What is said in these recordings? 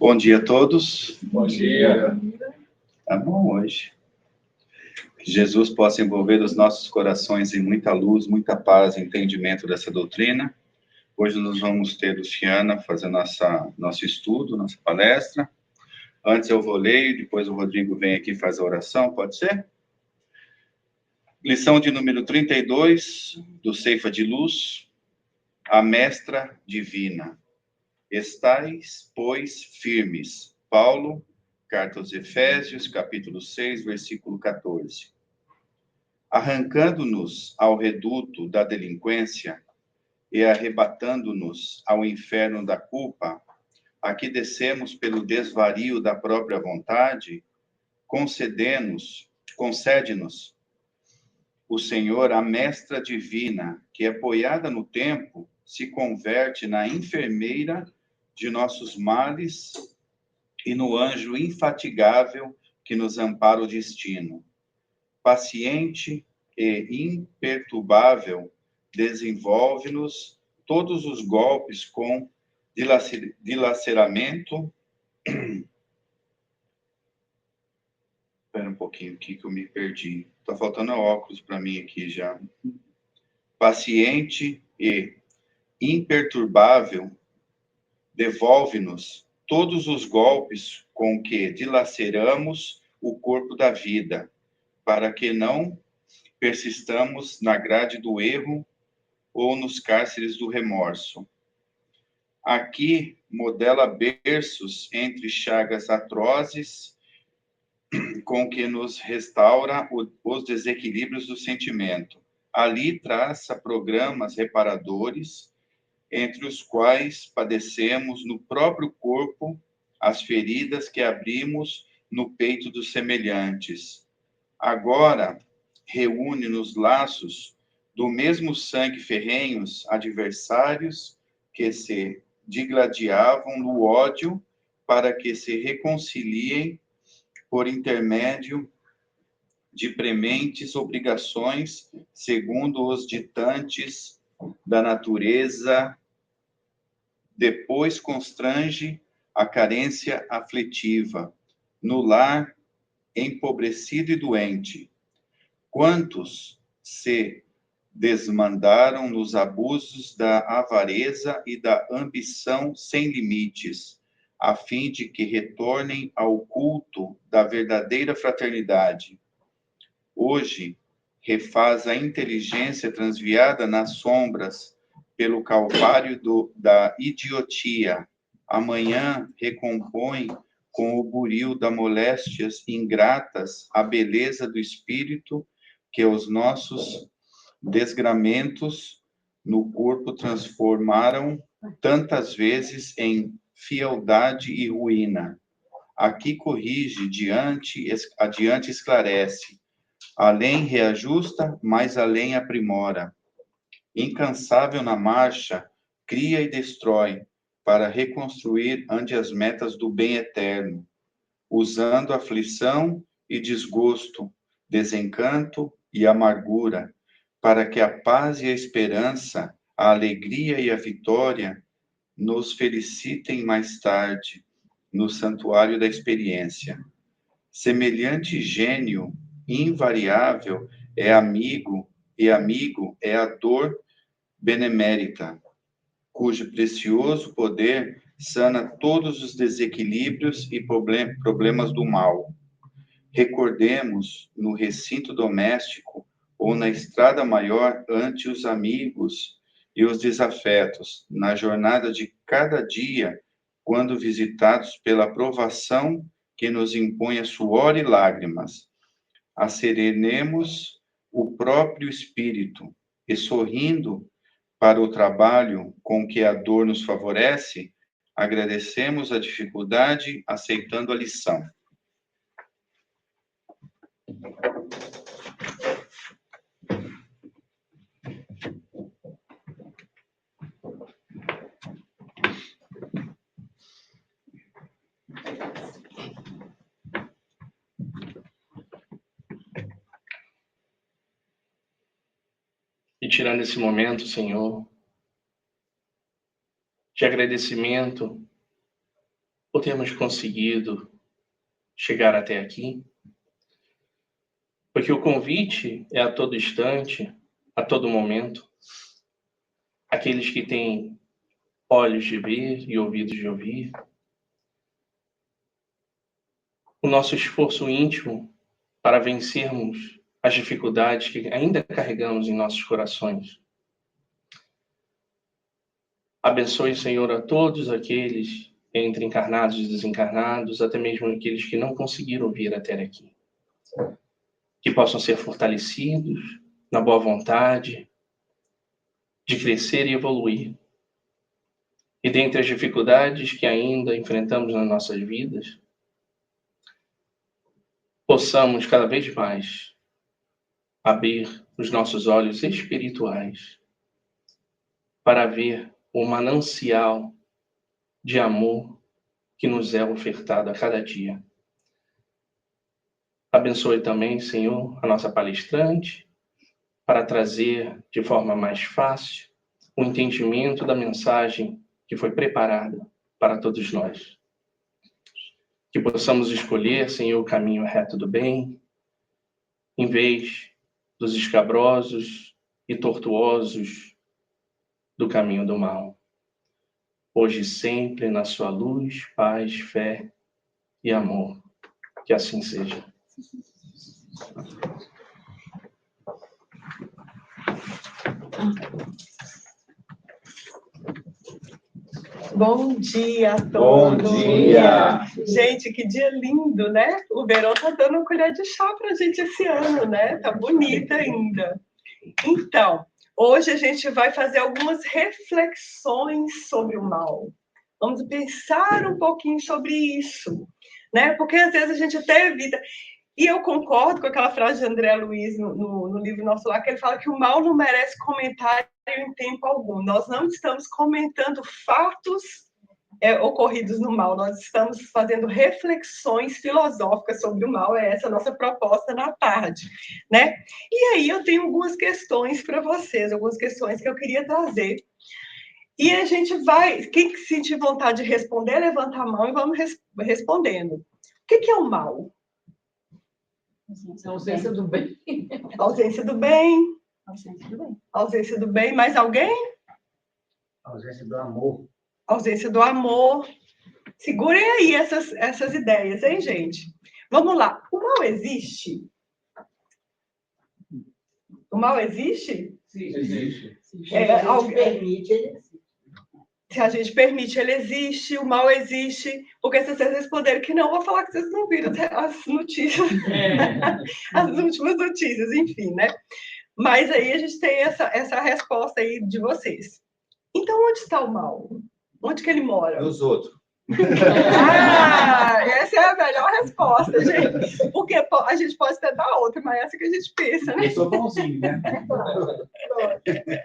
Bom dia a todos. Bom dia. Tá bom hoje. Que Jesus possa envolver os nossos corações em muita luz, muita paz e entendimento dessa doutrina. Hoje nós vamos ter Luciana fazer nosso estudo, nossa palestra. Antes eu vou ler e depois o Rodrigo vem aqui e faz a oração, pode ser? Lição de número 32, do Ceifa de Luz, a Mestra Divina. Estais, pois, firmes. Paulo, carta aos Efésios, capítulo 6, versículo 14. Arrancando-nos ao reduto da delinquência e arrebatando-nos ao inferno da culpa, aqui descemos pelo desvario da própria vontade, concede-nos o Senhor a mestra divina, que, apoiada no tempo, se converte na enfermeira de nossos males e no anjo infatigável que nos ampara o destino. Paciente e imperturbável, desenvolve-nos todos os golpes com dilaceramento. Espera um pouquinho aqui que eu me perdi. Tá faltando óculos para mim aqui já. Paciente e imperturbável, devolve-nos todos os golpes com que dilaceramos o corpo da vida, para que não persistamos na grade do erro ou nos cárceres do remorso. Aqui modela berços entre chagas atrozes com que nos restaura os desequilíbrios do sentimento. Ali traça programas reparadores, entre os quais padecemos no próprio corpo as feridas que abrimos no peito dos semelhantes. Agora, reúne nos laços do mesmo sangue ferrenhos adversários que se digladiavam no ódio para que se reconciliem por intermédio de prementes obrigações segundo os ditantes da natureza. Depois constrange a carência aflitiva no lar empobrecido e doente. Quantos se desmandaram nos abusos da avareza e da ambição sem limites, a fim de que retornem ao culto da verdadeira fraternidade. Hoje, refaz a inteligência transviada nas sombras pelo calvário da idiotia. Amanhã recompõe com o buril das moléstias ingratas a beleza do espírito que os nossos desgramentos no corpo transformaram tantas vezes em fieldade e ruína. Aqui corrige, adiante esclarece, além reajusta, mais além aprimora. Incansável na marcha, cria e destrói, para reconstruir ante as metas do bem eterno, usando aflição e desgosto, desencanto e amargura, para que a paz e a esperança, a alegria e a vitória nos felicitem mais tarde, no santuário da experiência. Semelhante gênio invariável é amigo é a dor benemérita, cujo precioso poder sana todos os desequilíbrios e problemas do mal. Recordemos, no recinto doméstico ou na estrada maior ante os amigos e os desafetos, na jornada de cada dia, quando visitados pela provação que nos impõe suor e lágrimas, asserenemos o próprio espírito e, sorrindo para o trabalho com que a dor nos favorece, agradecemos a dificuldade, aceitando a lição. E tirando esse momento, Senhor, de agradecimento por termos conseguido chegar até aqui, porque o convite é a todo instante, a todo momento. Aqueles que têm olhos de ver e ouvidos de ouvir. O nosso esforço íntimo para vencermos as dificuldades que ainda carregamos em nossos corações. Abençoe, Senhor, a todos aqueles, entre encarnados e desencarnados, até mesmo aqueles que não conseguiram vir até aqui. Que possam ser fortalecidos na boa vontade de crescer e evoluir. E dentre as dificuldades que ainda enfrentamos nas nossas vidas, possamos cada vez mais abrir os nossos olhos espirituais para ver o manancial de amor que nos é ofertado a cada dia. Abençoe também, Senhor, a nossa palestrante, para trazer de forma mais fácil o entendimento da mensagem que foi preparada para todos nós. Que possamos escolher, Senhor, o caminho reto do bem, em vez dos escabrosos e tortuosos do caminho do mal. Hoje e sempre, na sua luz, paz, fé e amor. Que assim seja. Bom dia a Bom todos. dia! Gente, que dia lindo, né? O verão tá dando uma colher de chá pra gente esse ano, né? Tá bonita ainda. Então, hoje a gente vai fazer algumas reflexões sobre o mal. Vamos pensar um pouquinho sobre isso, né? Porque às vezes a gente até evita. E eu concordo com aquela frase de André Luiz no livro nosso lá, que ele fala que o mal não merece comentário em tempo algum. Nós não estamos comentando fatos ocorridos no mal, nós estamos fazendo reflexões filosóficas sobre o mal, é essa a nossa proposta na tarde, né? E aí eu tenho algumas questões para vocês, algumas questões que eu queria trazer. E a gente vai, quem sentir vontade de responder, levanta a mão e vamos respondendo. O que é o mal? A ausência do bem. Ausência do bem. Ausência do bem. Ausência do bem. Mais alguém? Ausência do amor. Ausência do amor. Segurem aí essas ideias, hein, gente? Vamos lá. O mal existe? O mal existe? Sim, existe. Se a gente permite, ele existe. Se a gente permite, ele existe, o mal existe. Porque se vocês responderem que não, eu vou falar que vocês não viram as notícias. As últimas notícias, enfim, né? Mas aí a gente tem essa resposta aí de vocês. Então, onde está o mal? Onde que ele mora? Nos outros. Ah, essa é a melhor resposta, gente. Porque a gente pode até dar outra, mas essa que a gente pensa, né? Eu sou bonzinho, né?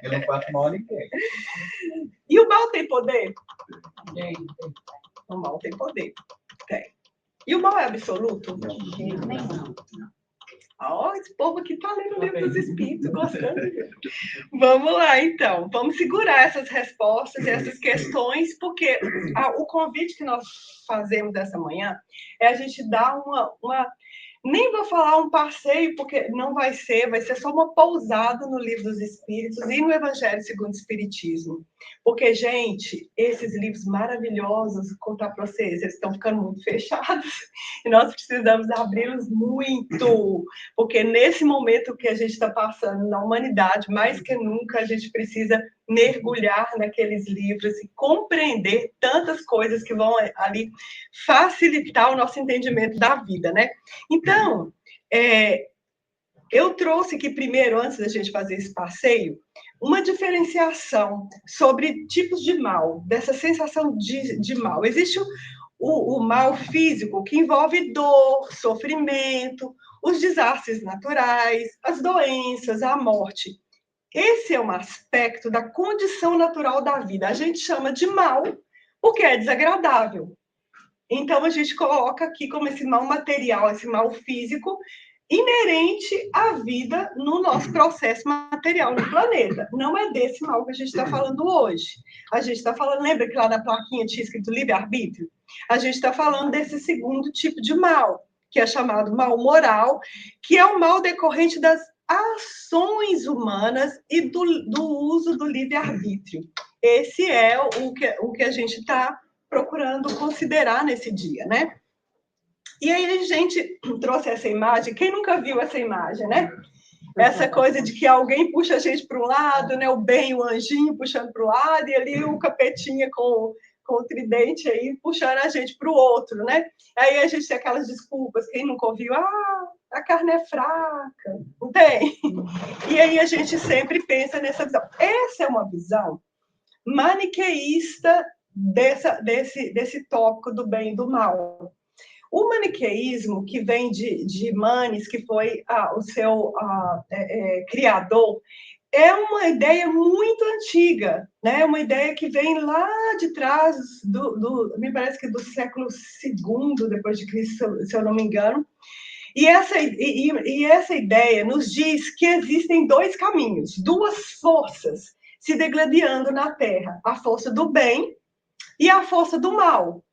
Eu não faço mal a ninguém. E o mal tem poder? Tem. O mal tem poder. Tem. E o mal é absoluto? Não. Ó, esse povo aqui tá lendo o livro dos Espíritos, gostando. Vamos lá, então. Vamos segurar essas respostas e essas questões, porque o convite que nós fazemos dessa manhã é a gente dar uma... Nem vou falar um passeio, porque não vai ser só uma pousada no Livro dos Espíritos e no Evangelho segundo o Espiritismo. Porque, gente, esses livros maravilhosos, vou contar para vocês, eles estão ficando muito fechados e nós precisamos abri-los muito, porque nesse momento que a gente está passando na humanidade, mais que nunca, a gente precisa mergulhar naqueles livros e compreender tantas coisas que vão ali facilitar o nosso entendimento da vida, né? Então, eu trouxe aqui primeiro, antes da gente fazer esse passeio, uma diferenciação sobre tipos de mal, dessa sensação de mal. Existe o mal físico, que envolve dor, sofrimento, os desastres naturais, as doenças, a morte. Esse é um aspecto da condição natural da vida. A gente chama de mal porque é desagradável. Então, a gente coloca aqui como esse mal material, esse mal físico, inerente à vida no nosso processo material no planeta. Não é desse mal que a gente está falando hoje. A gente está falando, lembra que lá na plaquinha tinha escrito livre-arbítrio? A gente está falando desse segundo tipo de mal, que é chamado mal moral, que é o mal decorrente das ações humanas e do uso do livre-arbítrio. Esse é o que a gente está procurando considerar nesse dia, né? E aí a gente trouxe essa imagem. Quem nunca viu essa imagem, né? Essa coisa de que alguém puxa a gente para um lado, né? O bem, o anjinho puxando para o lado, e ali o capetinha com o tridente aí puxando a gente para o outro, né? Aí a gente tem aquelas desculpas, quem nunca ouviu, a carne é fraca, não tem? E aí a gente sempre pensa nessa visão. Essa é uma visão maniqueísta desse tópico do bem e do mal. O maniqueísmo, que vem de Manes, que foi o seu criador, é uma ideia muito antiga, né? Uma ideia que vem lá de trás, me parece que do século II depois de Cristo, se eu não me engano. E essa ideia nos diz que existem dois caminhos, duas forças se degladiando na Terra, a força do bem e a força do mal.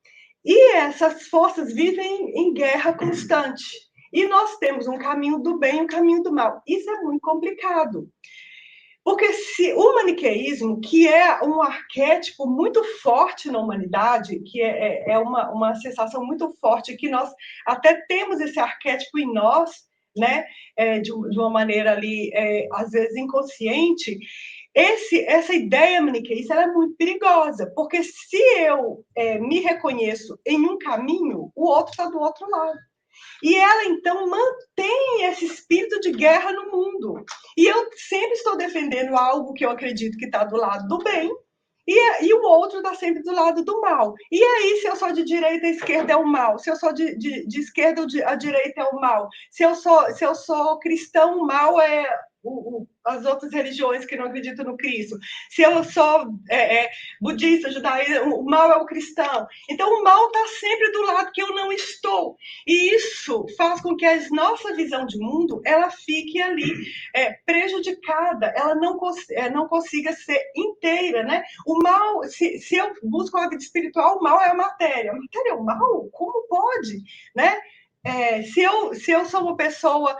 E essas forças vivem em guerra constante. E nós temos um caminho do bem e um caminho do mal. Isso é muito complicado. Porque se o maniqueísmo, que é um arquétipo muito forte na humanidade, que é uma sensação muito forte, que nós até temos esse arquétipo em nós, né, de uma maneira ali, às vezes inconsciente, essa ideia maniqueísta ela é muito perigosa, porque se eu me reconheço em um caminho, o outro está do outro lado. E ela, então, mantém esse espírito de guerra no mundo. E eu sempre estou defendendo algo que eu acredito que está do lado do bem, e o outro está sempre do lado do mal. E aí, se eu sou de direita, a esquerda é o mal. Se eu sou de esquerda, a direita é o mal. Se eu sou cristão, o mal é as outras religiões que não acreditam no Cristo. Se eu sou budista, judaísta, o mal é o cristão. Então, o mal está sempre do lado que eu não estou. E isso faz com que a nossa visão de mundo ela fique ali prejudicada, ela não consiga ser inteira, né? O mal, se eu busco a vida espiritual, o mal é a matéria. A matéria é o mal? Como pode, né? Se eu sou uma pessoa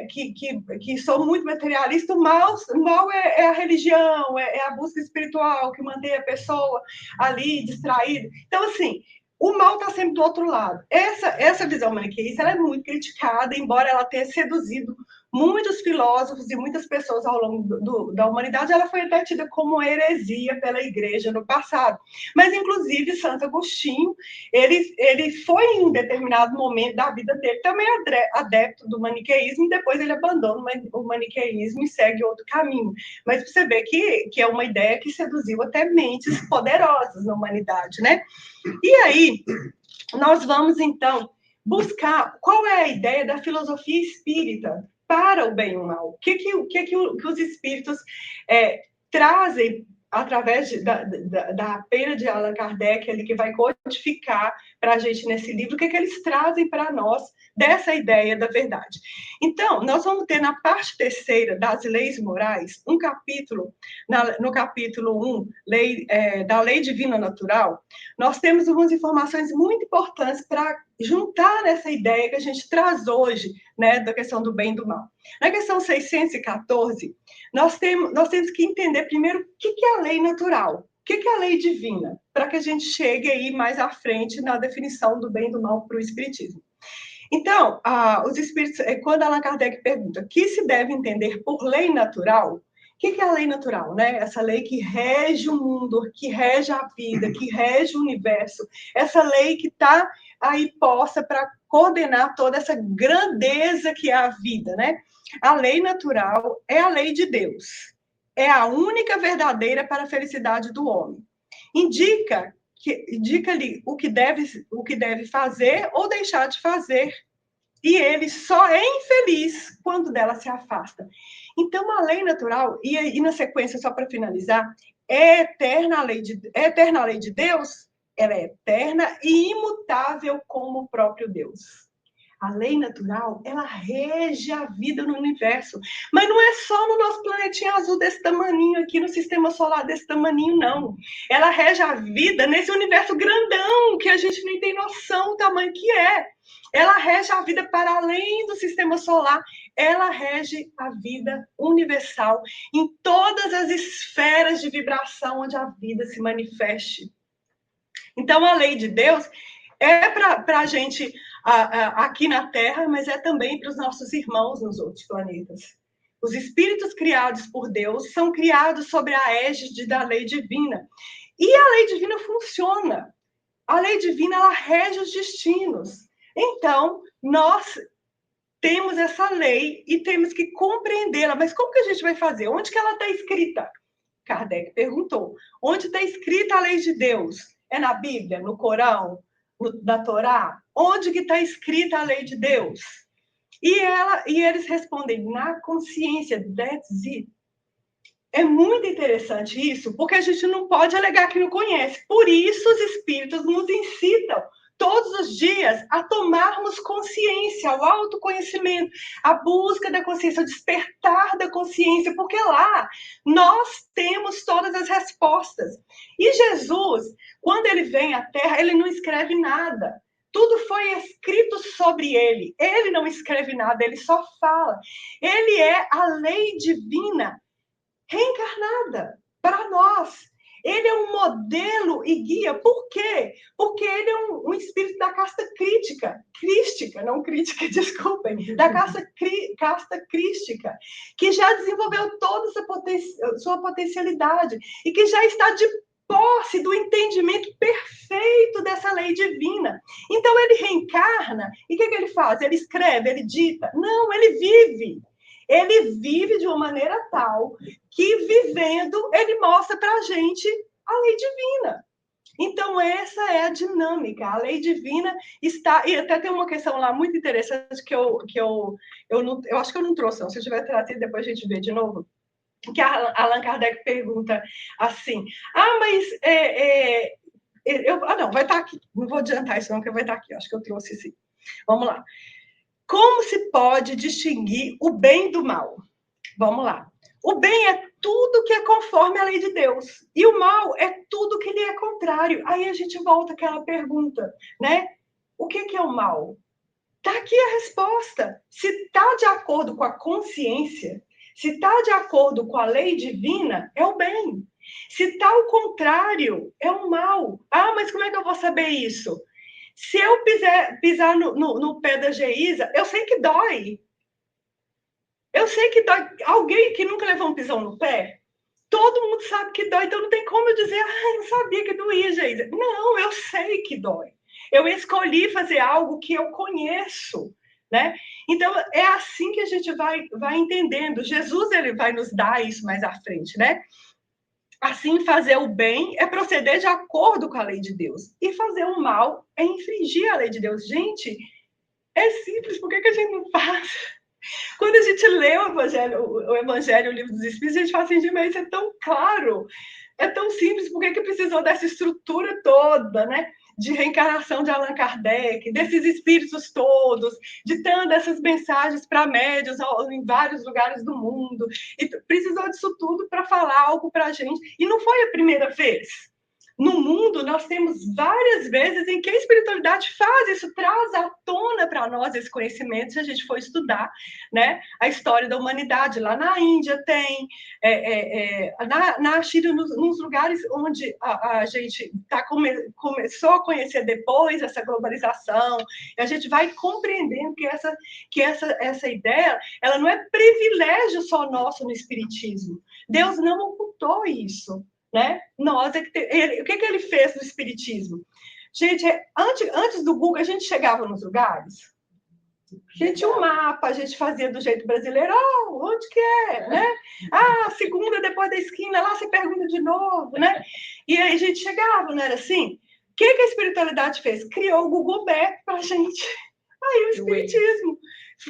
que sou muito materialista, o mal é a religião, é a busca espiritual que mantém a pessoa ali distraída. Então, assim, o mal está sempre do outro lado. Essa visão maniqueísta ela é muito criticada, embora ela tenha seduzido muitos filósofos e muitas pessoas ao longo da humanidade, ela foi até tida como heresia pela igreja no passado. Mas, inclusive, Santo Agostinho, ele foi em um determinado momento da vida dele também adepto do maniqueísmo, e depois ele abandona o maniqueísmo e segue outro caminho. Mas você vê que é uma ideia que seduziu até mentes poderosas na humanidade, né? E aí, nós vamos, então, buscar qual é a ideia da filosofia espírita para o bem e o mal. O que os espíritos trazem através da pena de Allan Kardec, ele que vai codificar para a gente nesse livro, o que eles trazem para nós dessa ideia da verdade. Então, nós vamos ter na parte terceira das leis morais, um capítulo, no capítulo 1, da lei divina natural, nós temos algumas informações muito importantes para juntar nessa ideia que a gente traz hoje, né, da questão do bem e do mal. Na questão 614, nós temos que entender primeiro o que é a lei natural, o que é a lei divina, para que a gente chegue aí mais à frente na definição do bem e do mal para o Espiritismo. Então, os Espíritos, quando Allan Kardec pergunta o que se deve entender por lei natural, o que é a lei natural, né? Essa lei que rege o mundo, que rege a vida, que rege o universo, essa lei que está aí posta para coordenar toda essa grandeza que é a vida, né? A lei natural é a lei de Deus. É a única verdadeira para a felicidade do homem. Indica-lhe o que deve fazer ou deixar de fazer. E ele só é infeliz quando dela se afasta. Então, a lei natural, e na sequência, só para finalizar, é eterna a lei de Deus? Ela é eterna e imutável como o próprio Deus. A lei natural, ela rege a vida no universo. Mas não é só no nosso planetinha azul desse tamaninho aqui, no sistema solar desse tamaninho, não. Ela rege a vida nesse universo grandão, que a gente nem tem noção do tamanho que é. Ela rege a vida para além do sistema solar. Ela rege a vida universal em todas as esferas de vibração onde a vida se manifeste. Então, a lei de Deus é para a gente aqui na Terra, mas é também para os nossos irmãos nos outros planetas. Os espíritos criados por Deus são criados sobre a égide da lei divina. E a lei divina funciona. A lei divina, ela rege os destinos. Então, nós temos essa lei e temos que compreendê-la. Mas como que a gente vai fazer? Onde que ela está escrita? Kardec perguntou. Onde está escrita a lei de Deus? É na Bíblia, no Corão, na Torá? Onde que está escrita a lei de Deus? E eles respondem, na consciência, that's it. É muito interessante isso, porque a gente não pode alegar que não conhece. Por isso os espíritos nos incitam todos os dias a tomarmos consciência, o autoconhecimento, a busca da consciência, o despertar da consciência, porque lá nós temos todas as respostas. E Jesus, quando ele vem à Terra, ele não escreve nada. Tudo foi escrito sobre ele. Ele não escreve nada, ele só fala. Ele é a lei divina reencarnada para nós. Ele é um modelo e guia. Por quê? Porque ele é um espírito da casta crística, não crítica, desculpem, da casta crística, que já desenvolveu toda sua potencialidade e que já está de posse do entendimento perfeito dessa lei divina. Então, ele reencarna, e o que ele faz? Ele escreve, ele dita? Não, ele vive. Ele vive de uma maneira tal que, vivendo, ele mostra para a gente a lei divina. Então, essa é a dinâmica. A lei divina está... E até tem uma questão lá muito interessante que eu acho que eu não trouxe, não. Se eu tiver trazido, depois a gente vê de novo. Que Allan Kardec pergunta assim, mas... não, vai estar aqui. Não vou adiantar isso não, que vai estar aqui. Acho que eu trouxe sim. Vamos lá. Como se pode distinguir o bem do mal? Vamos lá. O bem é tudo que é conforme a lei de Deus. E o mal é tudo que lhe é contrário. Aí a gente volta àquela pergunta, né? O que é o mal? Está aqui a resposta. Se está de acordo com a consciência, se está de acordo com a lei divina, é o bem. Se está ao contrário, é o mal. Mas como é que eu vou saber isso? Se eu pisar no pé da Geisa, eu sei que dói. Eu sei que dói. Alguém que nunca levou um pisão no pé, todo mundo sabe que dói. Então não tem como eu dizer, eu não sabia que doía, Geisa. Não, eu sei que dói. Eu escolhi fazer algo que eu conheço, né? Então é assim que a gente vai entendendo. Jesus, ele vai nos dar isso mais à frente, né? Assim, fazer o bem é proceder de acordo com a lei de Deus. E fazer o mal é infringir a lei de Deus. Gente, é simples. Por que a gente não faz? Quando a gente lê o Evangelho, o Livro dos Espíritos, a gente fala assim, mas isso é tão claro, é tão simples. Por que precisou dessa estrutura toda, né? De reencarnação de Allan Kardec, desses espíritos todos, ditando essas mensagens para médiuns em vários lugares do mundo. E precisou disso tudo para falar algo para a gente. E não foi a primeira vez. No mundo, nós temos várias vezes em que a espiritualidade faz isso, traz à tona para nós esse conhecimento, se a gente for estudar, né? A história da humanidade. Lá na Índia tem, na China, nos lugares onde a gente começou a conhecer depois essa globalização, e a gente vai compreendendo que essa ideia, ela não é privilégio só nosso no espiritismo. Deus não ocultou isso. Né? O que ele fez no espiritismo? Gente, antes do Google, a gente chegava nos lugares, a gente tinha um mapa, a gente fazia do jeito brasileiro, onde que é? Né? Segunda, depois da esquina, lá você pergunta de novo, né? E aí a gente chegava, não era assim? O que a espiritualidade fez? Criou o Google Map para a gente. Aí o espiritismo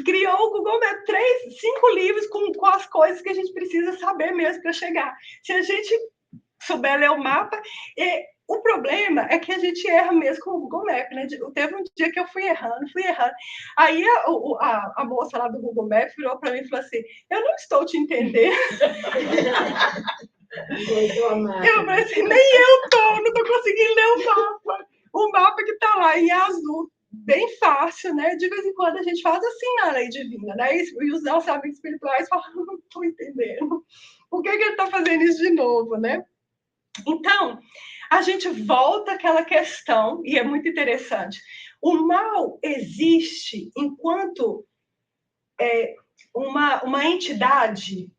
criou o Google Map, 5 livros com as coisas que a gente precisa saber mesmo para chegar. Se a gente souber ler o mapa, o problema é que a gente erra mesmo com o Google Maps, né? Teve um dia que eu fui errando. Aí a moça lá do Google Maps virou para mim e falou assim, eu não estou te entendendo. Eu falei assim, nem eu não estou conseguindo ler o mapa. O mapa que está lá em azul, bem fácil, né? De vez em quando a gente faz assim na lei divina, né? E os nossos amigos espirituais falam, não estou entendendo. Por que ele está fazendo isso de novo, né? Então, a gente volta àquela questão, e é muito interessante. O mal existe enquanto uma entidade,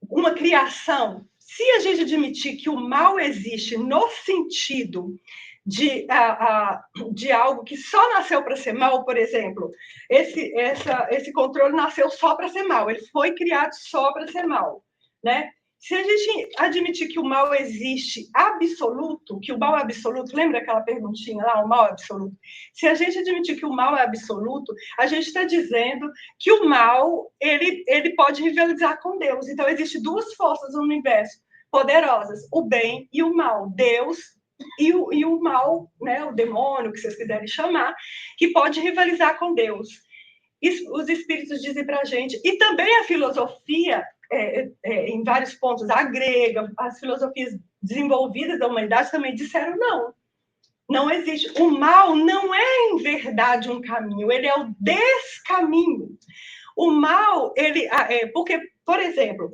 uma criação. Se a gente admitir que o mal existe no sentido de algo que só nasceu para ser mal, por exemplo, esse controle nasceu só para ser mal, ele foi criado só para ser mal, né? Se a gente admitir que o mal existe absoluto, que o mal é absoluto, lembra aquela perguntinha lá, o mal é absoluto? Se a gente admitir que o mal é absoluto, a gente está dizendo que o mal, ele pode rivalizar com Deus. Então, existem duas forças no universo poderosas, o bem e o mal. Deus e o mal, né, o demônio, que vocês quiserem chamar, que pode rivalizar com Deus. Os espíritos dizem para a gente, e também a filosofia, em vários pontos, a grega, as filosofias desenvolvidas da humanidade também disseram não existe. O mal não é, em verdade, um caminho, ele é o descaminho. O mal, porque, por exemplo,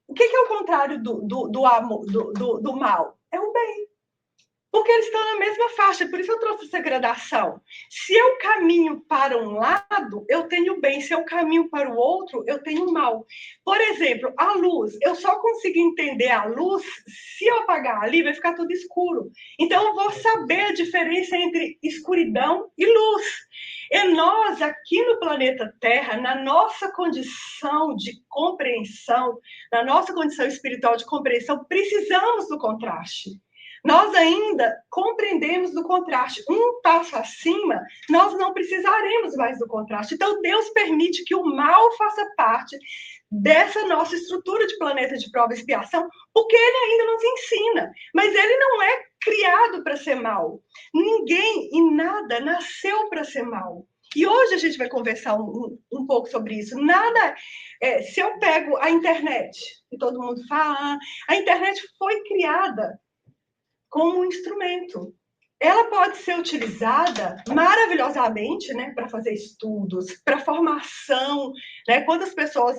o que é o contrário do mal? É o bem. Porque eles estão na mesma faixa, por isso eu trouxe essa gradação. Se eu caminho para um lado, eu tenho bem. Se eu caminho para o outro, eu tenho mal. Por exemplo, a luz. Eu só consigo entender a luz se eu apagar ali, vai ficar tudo escuro. Então, eu vou saber a diferença entre escuridão e luz. E nós, aqui no planeta Terra, na nossa condição de compreensão, na nossa condição espiritual de compreensão, precisamos do contraste. Nós ainda compreendemos do contraste. Um passo acima, nós não precisaremos mais do contraste. Então, Deus permite que o mal faça parte dessa nossa estrutura de planeta de prova e expiação, porque ele ainda nos ensina. Mas ele não é criado para ser mal. Ninguém e nada nasceu para ser mal. E hoje a gente vai conversar um pouco sobre isso. Se eu pego a internet, que todo mundo fala, a internet foi criada como um instrumento. Ela pode ser utilizada maravilhosamente, né, para fazer estudos, para formação, né, quantas pessoas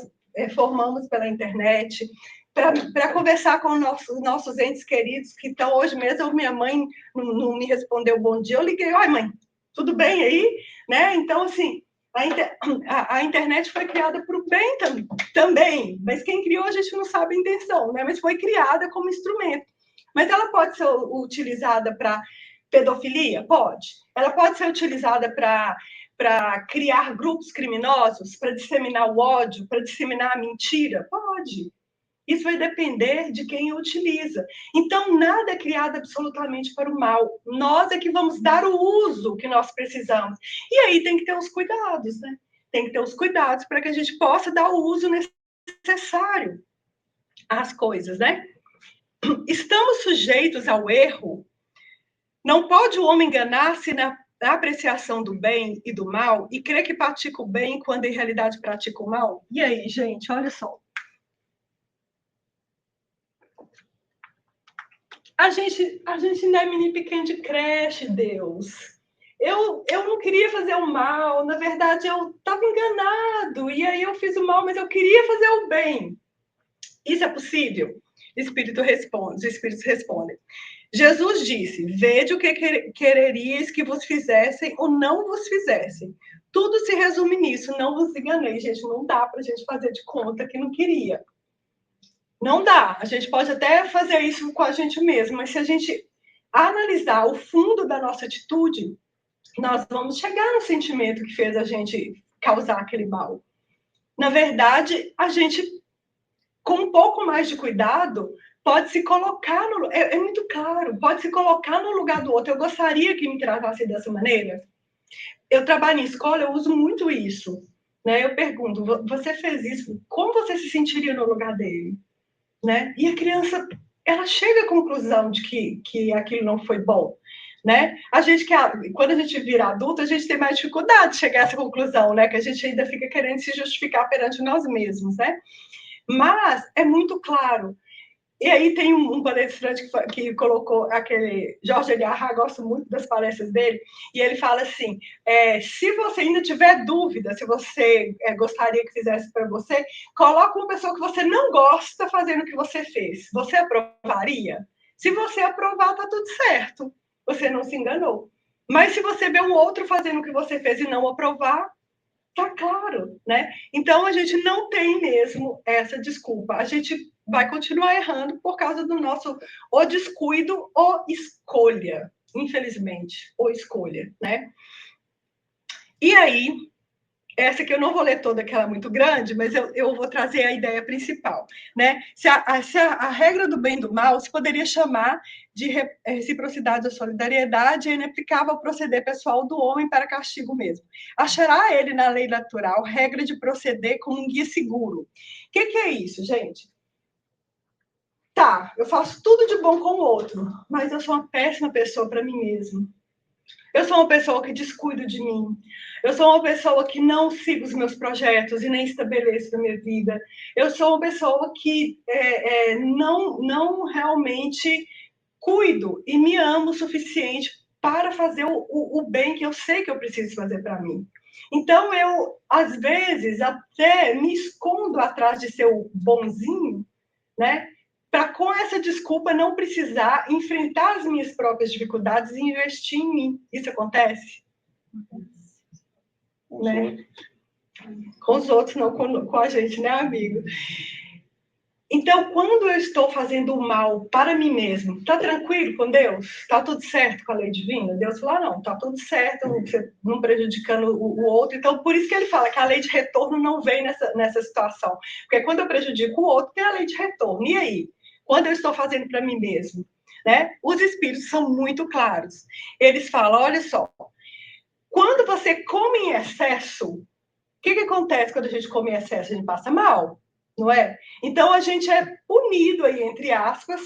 formamos pela internet, para conversar com nossos entes queridos que estão hoje mesmo. Minha mãe não me respondeu bom dia, eu liguei, oi mãe, tudo bem aí? Né? Então, assim, a internet foi criada para o bem também, mas quem criou a gente não sabe a intenção, né? Mas foi criada como instrumento. Mas ela pode ser utilizada para pedofilia? Pode. Ela pode ser utilizada para criar grupos criminosos, para disseminar o ódio, para disseminar a mentira? Pode. Isso vai depender de quem a utiliza. Então, nada é criado absolutamente para o mal. Nós é que vamos dar o uso que nós precisamos. E aí tem que ter os cuidados, né? Tem que ter os cuidados para que a gente possa dar o uso necessário às coisas, né? Estamos sujeitos ao erro. Não pode o homem enganar-se na apreciação do bem e do mal e crer que pratica o bem quando em realidade pratica o mal? E aí, gente, olha só. A gente não é menino pequeno de creche, Deus. Eu não queria fazer o mal, na verdade eu estava enganado, e aí eu fiz o mal, mas eu queria fazer o bem. Isso é possível? Os espíritos respondem. Jesus disse, vede o que quererias que vos fizessem ou não vos fizessem. Tudo se resume nisso, não vos enganei. Gente, não dá para a gente fazer de conta que não queria. Não dá. A gente pode até fazer isso com a gente mesmo, mas se a gente analisar o fundo da nossa atitude, nós vamos chegar no sentimento que fez a gente causar aquele mal. Na verdade, a gente, com um pouco mais de cuidado, pode se colocar no... É muito claro, pode se colocar no lugar do outro. Eu gostaria que me tratasse dessa maneira. Eu trabalho em escola, eu uso muito isso. Né? Eu pergunto, você fez isso, como você se sentiria no lugar dele? Né? E a criança ela chega à conclusão de que aquilo não foi bom, né? Quando a gente vira adulto, a gente tem mais dificuldade de chegar a essa conclusão, né? Que a gente ainda fica querendo se justificar perante nós mesmos, né? Mas é muito claro. E aí tem um palestrante que colocou aquele... Jorge Eliarra, gosto muito das palestras dele, e ele fala assim, se você ainda tiver dúvida, se você gostaria que fizesse para você, coloca uma pessoa que você não gosta fazendo o que você fez. Você aprovaria? Se você aprovar, tá tudo certo. Você não se enganou. Mas se você vê um outro fazendo o que você fez e não aprovar, tá claro, né? Então, a gente não tem mesmo essa desculpa. A gente vai continuar errando por causa do nosso ou descuido ou escolha, infelizmente, ou escolha, né? E aí, essa aqui eu não vou ler toda, que ela é muito grande, mas eu vou trazer a ideia principal, né? Se a regra do bem e do mal se poderia chamar de reciprocidade ou solidariedade, é inaplicável ao proceder pessoal do homem para castigo mesmo. Achará ele na lei natural regra de proceder como um guia seguro. O que é isso, gente? Tá, eu faço tudo de bom com o outro, mas eu sou uma péssima pessoa para mim mesma. Eu sou uma pessoa que descuido de mim. Eu sou uma pessoa que não sigo os meus projetos e nem estabeleço a minha vida. Eu sou uma pessoa que não realmente cuido e me amo o suficiente para fazer o bem que eu sei que eu preciso fazer para mim. Então, eu, às vezes, até me escondo atrás de ser o bonzinho, né? Para, com essa desculpa, não precisar enfrentar as minhas próprias dificuldades e investir em mim. Isso acontece? Né? Com os outros, não com a gente, né, amigo? Então, quando eu estou fazendo o mal para mim mesmo, tá tranquilo com Deus? Tá tudo certo com a lei divina? Deus fala, não, tá tudo certo, você não prejudicando o outro. Então, por isso que ele fala que a lei de retorno não vem nessa situação. Porque quando eu prejudico o outro, tem a lei de retorno. E aí? Quando eu estou fazendo para mim mesmo, né? Os espíritos são muito claros. Eles falam, olha só, quando você come em excesso, o que acontece quando a gente come em excesso? A gente passa mal, não é? Então, a gente é punido aí, entre aspas,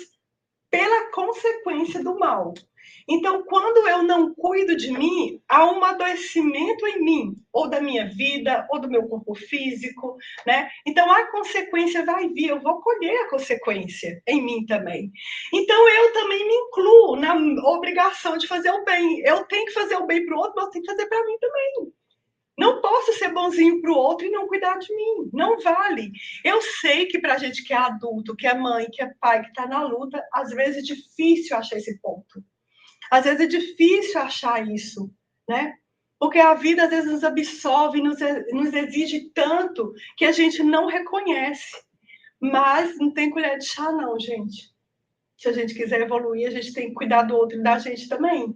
pela consequência do mal. Então, quando eu não cuido de mim, há um adoecimento em mim, ou da minha vida, ou do meu corpo físico, né? Então, a consequência vai vir, eu vou colher a consequência em mim também. Então, eu também me incluo na obrigação de fazer o bem. Eu tenho que fazer o bem para o outro, mas eu tenho que fazer para mim também. Não posso ser bonzinho para o outro e não cuidar de mim. Não vale. Eu sei que para a gente que é adulto, que é mãe, que é pai, que está na luta, às vezes é difícil achar esse ponto. Às vezes é difícil achar isso, né? Porque a vida às vezes nos absorve, nos exige tanto que a gente não reconhece. Mas não tem colher de chá, não, gente. Se a gente quiser evoluir, a gente tem que cuidar do outro e da gente também.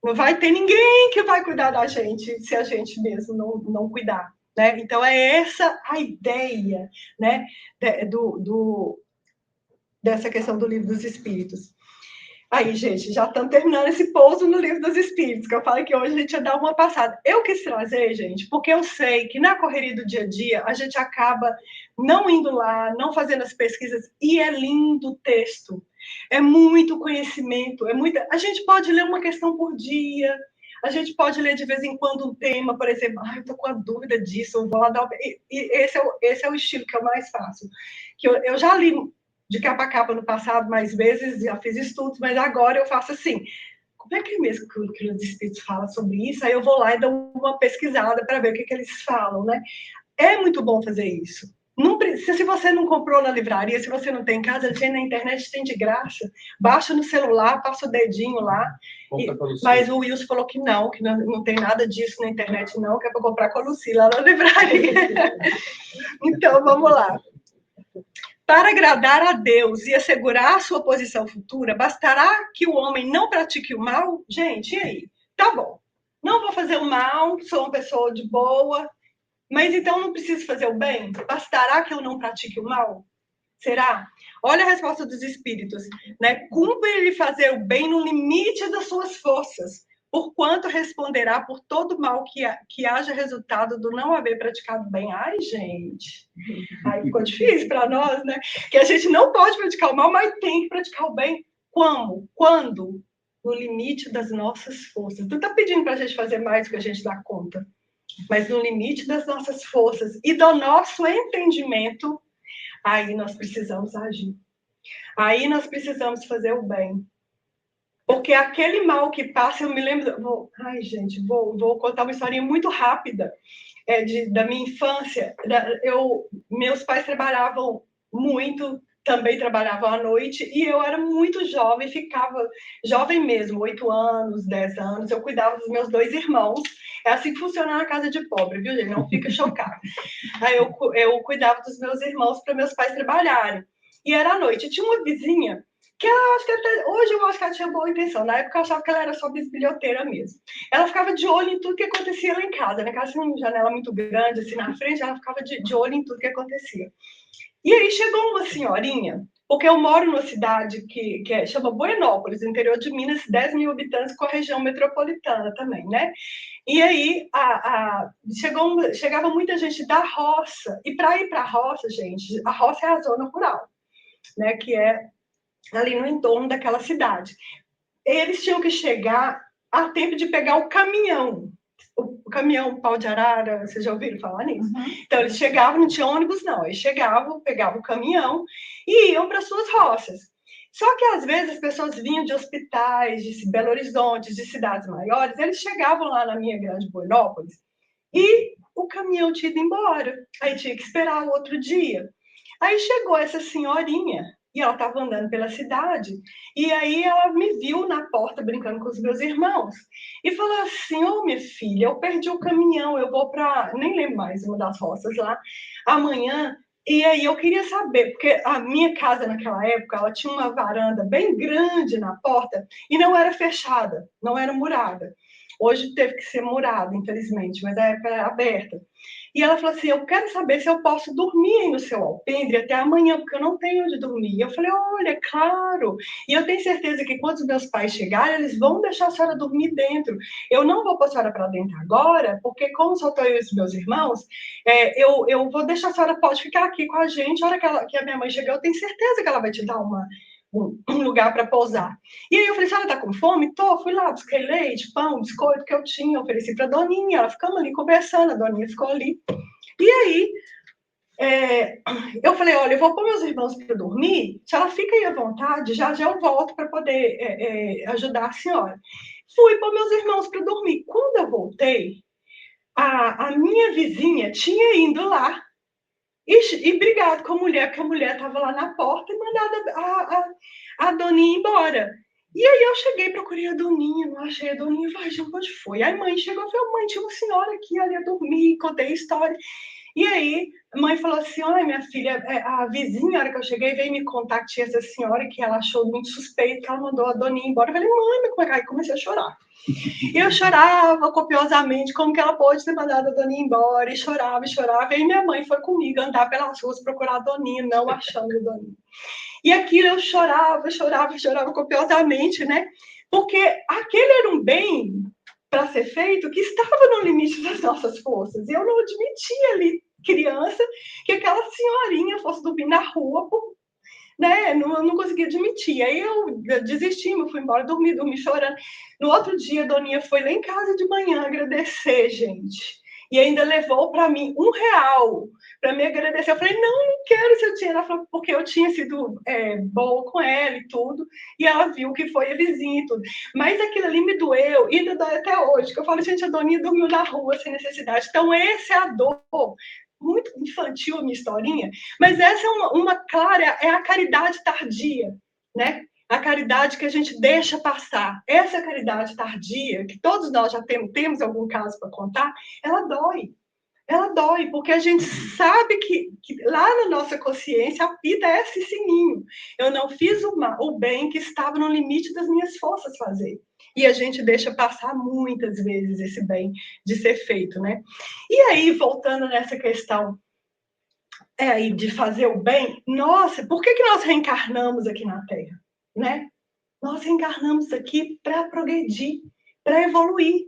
Não vai ter ninguém que vai cuidar da gente se a gente mesmo não cuidar, né? Então, é essa a ideia, né, dessa questão do Livro dos Espíritos. Aí, gente, já estamos terminando esse pouso no Livro dos Espíritos, que eu falei que hoje a gente ia dar uma passada. Eu quis trazer, gente, porque eu sei que na correria do dia a dia a gente acaba não indo lá, não fazendo as pesquisas, e é lindo o texto. É muito conhecimento, é muita... A gente pode ler uma questão por dia, a gente pode ler de vez em quando um tema, por exemplo, eu estou com a dúvida disso, eu vou lá dar... E esse é o estilo que eu mais faço. Que eu já li de capa a capa no passado mais vezes, já fiz estudos, mas agora eu faço assim, como é que é mesmo que o Livro dos Espíritos fala sobre isso? Aí eu vou lá e dou uma pesquisada para ver o que eles falam, né? É muito bom fazer isso. Não, se você não comprou na livraria, se você não tem em casa, tem na internet, tem de graça. Baixa no celular, passa o dedinho lá. Mas o Wilson falou que não tem nada disso na internet, não, que é para comprar com a Lucila lá na livraria. Então, vamos lá. Para agradar a Deus e assegurar a sua posição futura, bastará que o homem não pratique o mal? Gente, e aí? Tá bom. Não vou fazer o mal, sou uma pessoa de boa, mas então não preciso fazer o bem? Bastará que eu não pratique o mal? Será? Olha a resposta dos espíritos, né? Cumpre-lhe fazer o bem no limite das suas forças, porquanto responderá por todo mal que haja resultado do não haver praticado bem. Ai, gente, aí ficou difícil para nós, né? Que a gente não pode praticar o mal, mas tem que praticar o bem. Como? Quando? No limite das nossas forças. Tu tá pedindo para a gente fazer mais do que a gente dá conta, mas no limite das nossas forças e do nosso entendimento, aí nós precisamos agir. Aí nós precisamos fazer o bem. Porque aquele mal que passa, eu me lembro... Ai, gente, vou contar uma historinha muito rápida da minha infância. Meus pais trabalhavam muito, também trabalhavam à noite, e eu era muito jovem, ficava jovem mesmo, 8 anos, 10 anos, eu cuidava dos meus 2 irmãos. É assim que funciona na casa de pobre, viu, gente? Não fica chocado. Aí eu cuidava dos meus irmãos para meus pais trabalharem. E era à noite. Tinha uma vizinha que ela, acho que hoje eu acho que ela tinha boa intenção. Na época eu achava que ela era só bisbilhoteira mesmo. Ela ficava de olho em tudo que acontecia lá em casa. Na casa tinha uma janela muito grande, assim, na frente, ela ficava de olho em tudo que acontecia. E aí chegou uma senhorinha, porque eu moro numa cidade que chama Buenópolis, no interior de Minas, 10 mil habitantes, com a região metropolitana também, né? E aí chegava muita gente da roça. E para ir para a roça, gente, a roça é a zona rural, né? Que é ali no entorno daquela cidade. Eles tinham que chegar a tempo de pegar o caminhão. O caminhão pau de arara, vocês já ouviram falar nisso? Uhum. Então, eles chegavam, não tinha ônibus, não. Eles chegavam, pegavam o caminhão e iam para suas roças. Só que, às vezes, as pessoas vinham de hospitais, de Belo Horizonte, de cidades maiores, eles chegavam lá na minha grande Buenópolis e o caminhão tinha ido embora. Aí tinha que esperar o outro dia. Aí chegou essa senhorinha, e ela estava andando pela cidade, e aí ela me viu na porta brincando com os meus irmãos, e falou assim: ô, minha filha, eu perdi o caminhão, eu vou para, nem lembro mais, uma das roças lá, amanhã, e aí eu queria saber, porque a minha casa naquela época, ela tinha uma varanda bem grande na porta, e não era fechada, não era murada. Hoje teve que ser murada, infelizmente, mas a época era aberta. E ela falou assim: eu quero saber se eu posso dormir aí no seu alpendre até amanhã, porque eu não tenho onde dormir. E eu falei: olha, claro. E eu tenho certeza que quando os meus pais chegarem, eles vão deixar a senhora dormir dentro. Eu não vou pôr a senhora para dentro agora, porque como só estou eu e os meus irmãos, eu vou deixar a senhora, pode ficar aqui com a gente. A hora que a minha mãe chegar, eu tenho certeza que ela vai te dar um lugar para pousar. E aí eu falei: a senhora está com fome? Tô, fui lá, busquei leite, pão, biscoito que eu tinha, ofereci para a Doninha, ela ficamos ali conversando, a Doninha ficou ali. E aí, eu falei: olha, eu vou pôr meus irmãos para dormir, se ela fica aí à vontade, já eu volto para poder ajudar a senhora. Fui pôr meus irmãos para dormir. Quando eu voltei, a minha vizinha tinha ido lá e brigado com a mulher, porque a mulher estava lá na porta e mandado a Doninha embora. E aí eu cheguei, procurei a Doninha, não achei a Doninha, vai, gente, onde foi? Aí a mãe chegou e falou: mãe, tinha uma senhora aqui, ali a dormir, contei a história. E aí a mãe falou assim: olha, minha filha, a vizinha, na hora que eu cheguei, veio me contar que tinha essa senhora que ela achou muito suspeito, que ela mandou a Doninha embora. Eu falei: mãe, como é que... Aí comecei a chorar. E eu chorava copiosamente, como que ela pôde ter mandado a Doninha embora, e chorava, e chorava. E aí minha mãe foi comigo andar pelas ruas procurar a Doninha, não achando a Doninha. E aquilo eu chorava copiosamente, né? Porque aquele era um bem para ser feito que estava no limite das nossas forças. E eu não admitia ali, criança, que aquela senhorinha fosse dormir na rua, né? Não conseguia admitir. Aí eu desisti, eu fui embora, dormi chorando. No outro dia, a Doninha foi lá em casa de manhã agradecer, gente. E ainda levou para mim R$1 para me agradecer. Eu falei: não quero seu dinheiro. Ela falou: porque eu tinha sido boa com ela e tudo. E ela viu que foi a vizinha e tudo. Mas aquilo ali me doeu, e ainda dói até hoje. Que eu falo: gente, a Doninha dormiu na rua sem necessidade. Então, essa é a dor. Muito infantil a minha historinha, mas essa é uma clara, é a caridade tardia, né? A caridade que a gente deixa passar. Essa caridade tardia, que todos nós já temos algum caso para contar, ela dói. Ela dói, porque a gente sabe que lá na nossa consciência apita esse sininho. Eu não fiz o bem que estava no limite das minhas forças fazer. E a gente deixa passar muitas vezes esse bem de ser feito, né? E aí, voltando nessa questão de fazer o bem, nossa, por que nós reencarnamos aqui na Terra, né? Nós reencarnamos aqui para progredir, para evoluir.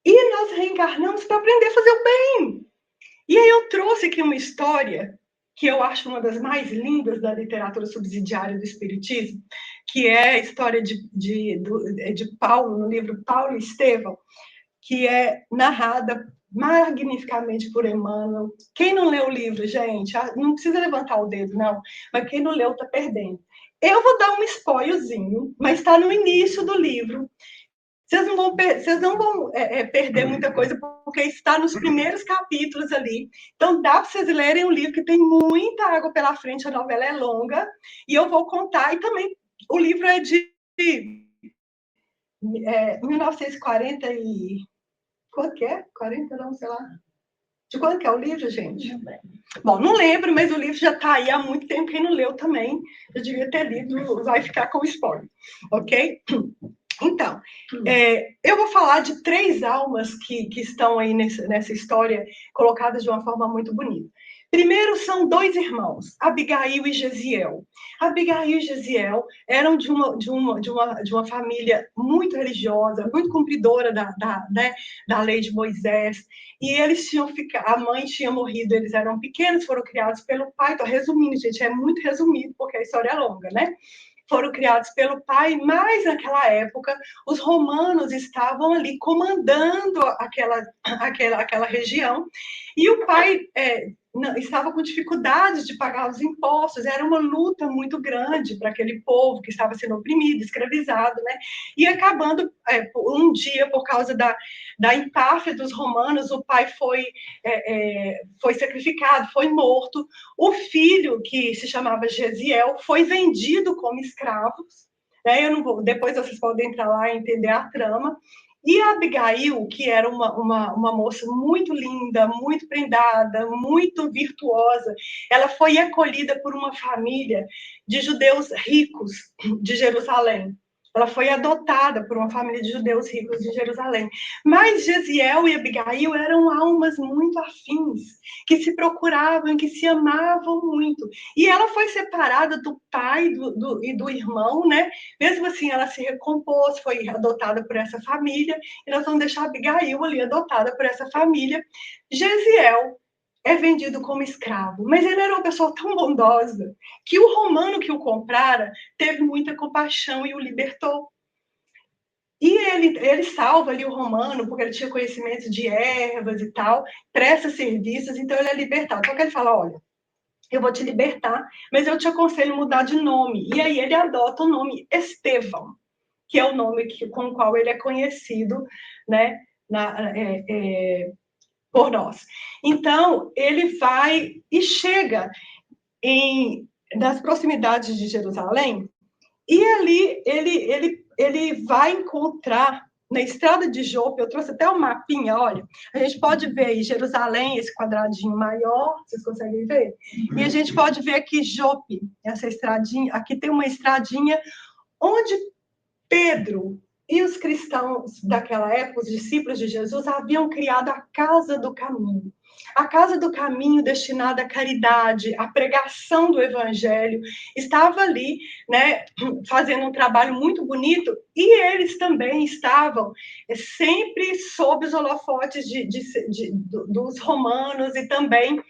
E nós reencarnamos para aprender a fazer o bem. E aí eu trouxe aqui uma história que eu acho uma das mais lindas da literatura subsidiária do Espiritismo, que é a história de Paulo, no livro Paulo e Estevão, que é narrada magnificamente por Emmanuel. Quem não leu o livro, gente, não precisa levantar o dedo, não, mas quem não leu está perdendo. Eu vou dar um spoilerzinho, mas está no início do livro. Vocês não vão perder muita coisa, porque está nos primeiros capítulos ali. Então, dá para vocês lerem um livro que tem muita água pela frente, a novela é longa, e eu vou contar, e também o livro é de 1940 e... Quanto que é? 40, não, sei lá. De quando que é o livro, gente? Bom, não lembro, mas o livro já está aí há muito tempo. Quem não leu também, eu devia ter lido, vai ficar com spoiler, ok? Então, eu vou falar de 3 almas que estão aí nessa história, colocadas de uma forma muito bonita. Primeiro são 2 irmãos, Abigail e Gesiel. Abigail e Gesiel eram de uma família muito religiosa, muito cumpridora da lei de Moisés, e eles tinham ficado, a mãe tinha morrido, eles eram pequenos, foram criados pelo pai. Estou resumindo, gente, é muito resumido, porque a história é longa, né? Foram criados pelo pai, mas naquela época os romanos estavam ali comandando aquela região, e o pai estava com dificuldades de pagar os impostos. Era uma luta muito grande para aquele povo que estava sendo oprimido, escravizado, né? E acabando, um dia, por causa da empáfia dos romanos, o pai foi sacrificado, foi morto. O filho, que se chamava Gesiel, foi vendido como escravos, né? Depois vocês podem entrar lá e entender a trama. E a Abigail, que era uma moça muito linda, muito prendada, muito virtuosa, ela foi acolhida por uma família de judeus ricos de Jerusalém. Ela foi adotada por uma família de judeus ricos de Jerusalém. Mas Gesiel e Abigail eram almas muito afins, que se procuravam, que se amavam muito. E ela foi separada do pai e do irmão, né? Mesmo assim, ela se recompôs, foi adotada por essa família, e nós vamos deixar Abigail ali adotada por essa família. Gesiel é vendido como escravo, mas ele era uma pessoa tão bondosa que o romano que o comprara teve muita compaixão e o libertou. E ele salva ali o romano, porque ele tinha conhecimento de ervas e tal, presta serviços, então ele é libertado. Só que ele fala, olha, eu vou te libertar, mas eu te aconselho a mudar de nome. E aí ele adota o nome Estevão, que é o nome com o qual ele é conhecido, né, por nós. Então, ele vai e chega nas proximidades de Jerusalém, e ali ele vai encontrar, na estrada de Jope, eu trouxe até um mapinha, olha, a gente pode ver aí Jerusalém, esse quadradinho maior, vocês conseguem ver? E a gente pode ver aqui Jope, essa estradinha, aqui tem uma estradinha onde Pedro e os cristãos daquela época, os discípulos de Jesus, haviam criado a Casa do Caminho. A Casa do Caminho, destinada à caridade, à pregação do Evangelho, estava ali, né, fazendo um trabalho muito bonito, e eles também estavam sempre sob os holofotes dos romanos e também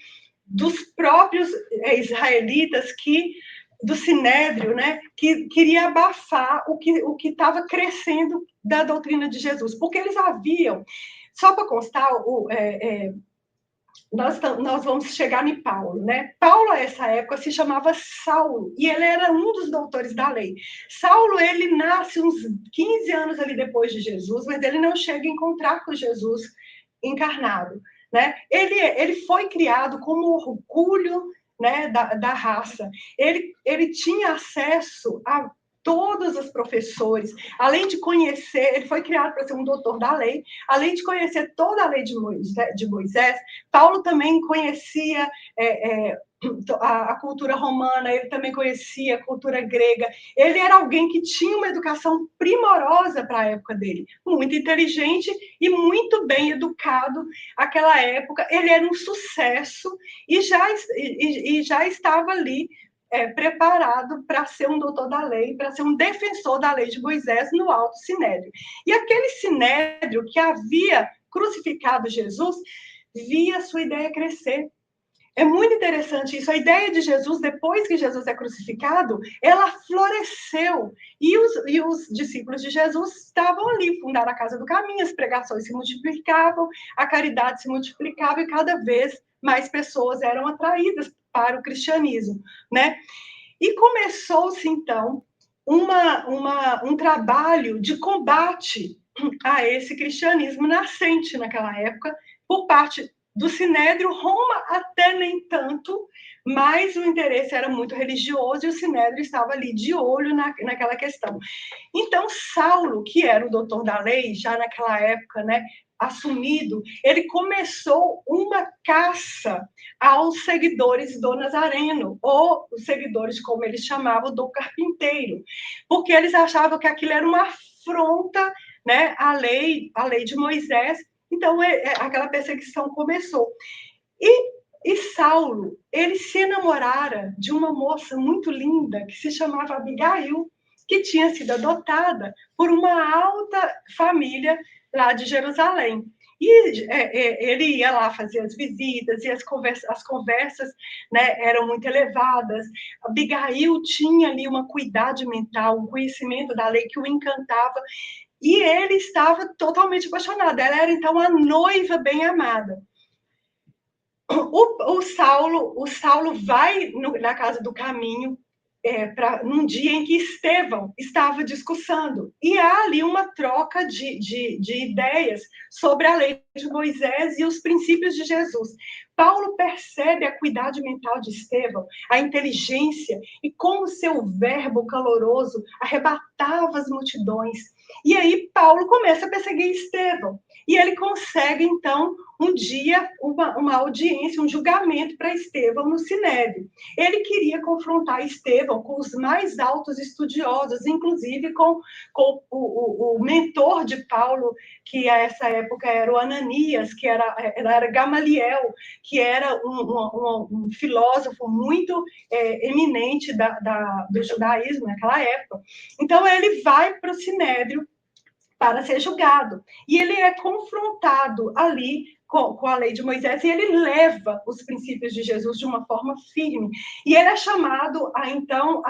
dos próprios israelitas do Sinédrio, né, que queria abafar o que estava crescendo da doutrina de Jesus, porque eles haviam, só para constar, nós vamos chegar em Paulo, né? Paulo, a essa época, se chamava Saulo, e ele era um dos doutores da lei. Saulo, ele nasce uns 15 anos ali depois de Jesus, mas ele não chega a encontrar com Jesus encarnado, né? Ele foi criado como orgulho, né, da raça. Ele tinha acesso a todos os professores, além de conhecer, ele foi criado para ser um doutor da lei, além de conhecer toda a lei de Moisés, Paulo também conhecia a cultura romana, ele também conhecia a cultura grega. Ele era alguém que tinha uma educação primorosa para a época dele, muito inteligente e muito bem educado naquela época. Ele era um sucesso e já estava ali preparado para ser um doutor da lei, para ser um defensor da lei de Moisés no Alto Sinédrio. E aquele Sinédrio que havia crucificado Jesus, via sua ideia crescer. É muito interessante isso. A ideia de Jesus, depois que Jesus é crucificado, ela floresceu. E os discípulos de Jesus estavam ali, fundaram a Casa do Caminho, as pregações se multiplicavam, a caridade se multiplicava e cada vez mais pessoas eram atraídas para o cristianismo, né? E começou-se, então, um trabalho de combate a esse cristianismo nascente naquela época, por parte do Sinédrio. Roma até nem tanto, mas o interesse era muito religioso e o Sinédrio estava ali de olho naquela questão. Então, Saulo, que era o doutor da lei, já naquela época, né, assumido, ele começou uma caça aos seguidores do Nazareno, ou os seguidores, como eles chamavam, do carpinteiro, porque eles achavam que aquilo era uma afronta, né, à lei de Moisés. Então, aquela perseguição começou. E Saulo, ele se enamorara de uma moça muito linda, que se chamava Abigail, que tinha sido adotada por uma alta família lá de Jerusalém. E ele ia lá fazer as visitas, e as conversas, né, eram muito elevadas. Abigail tinha ali uma cuidade mental, um conhecimento da lei que o encantava, e ele estava totalmente apaixonado. Ela era, então, a noiva bem-amada. O Saulo vai na Casa do Caminho num dia em que Estevão estava discursando. E há ali uma troca de ideias sobre a lei de Moisés e os princípios de Jesus. Paulo percebe a cuidade mental de Estevão, a inteligência, e como seu verbo caloroso arrebatava as multidões. E aí Paulo começa a perseguir Estevão. E ele consegue, então, um dia, uma audiência, um julgamento para Estevão no Sinédrio. Ele queria confrontar Estevão com os mais altos estudiosos, inclusive com o mentor de Paulo, que a essa época era o Ananias, que era Gamaliel, que era um filósofo muito eminente do judaísmo naquela época. Então, ele vai para o Sinédrio para ser julgado. E ele é confrontado ali com a lei de Moisés, e ele leva os princípios de Jesus de uma forma firme. E ele é chamado, então,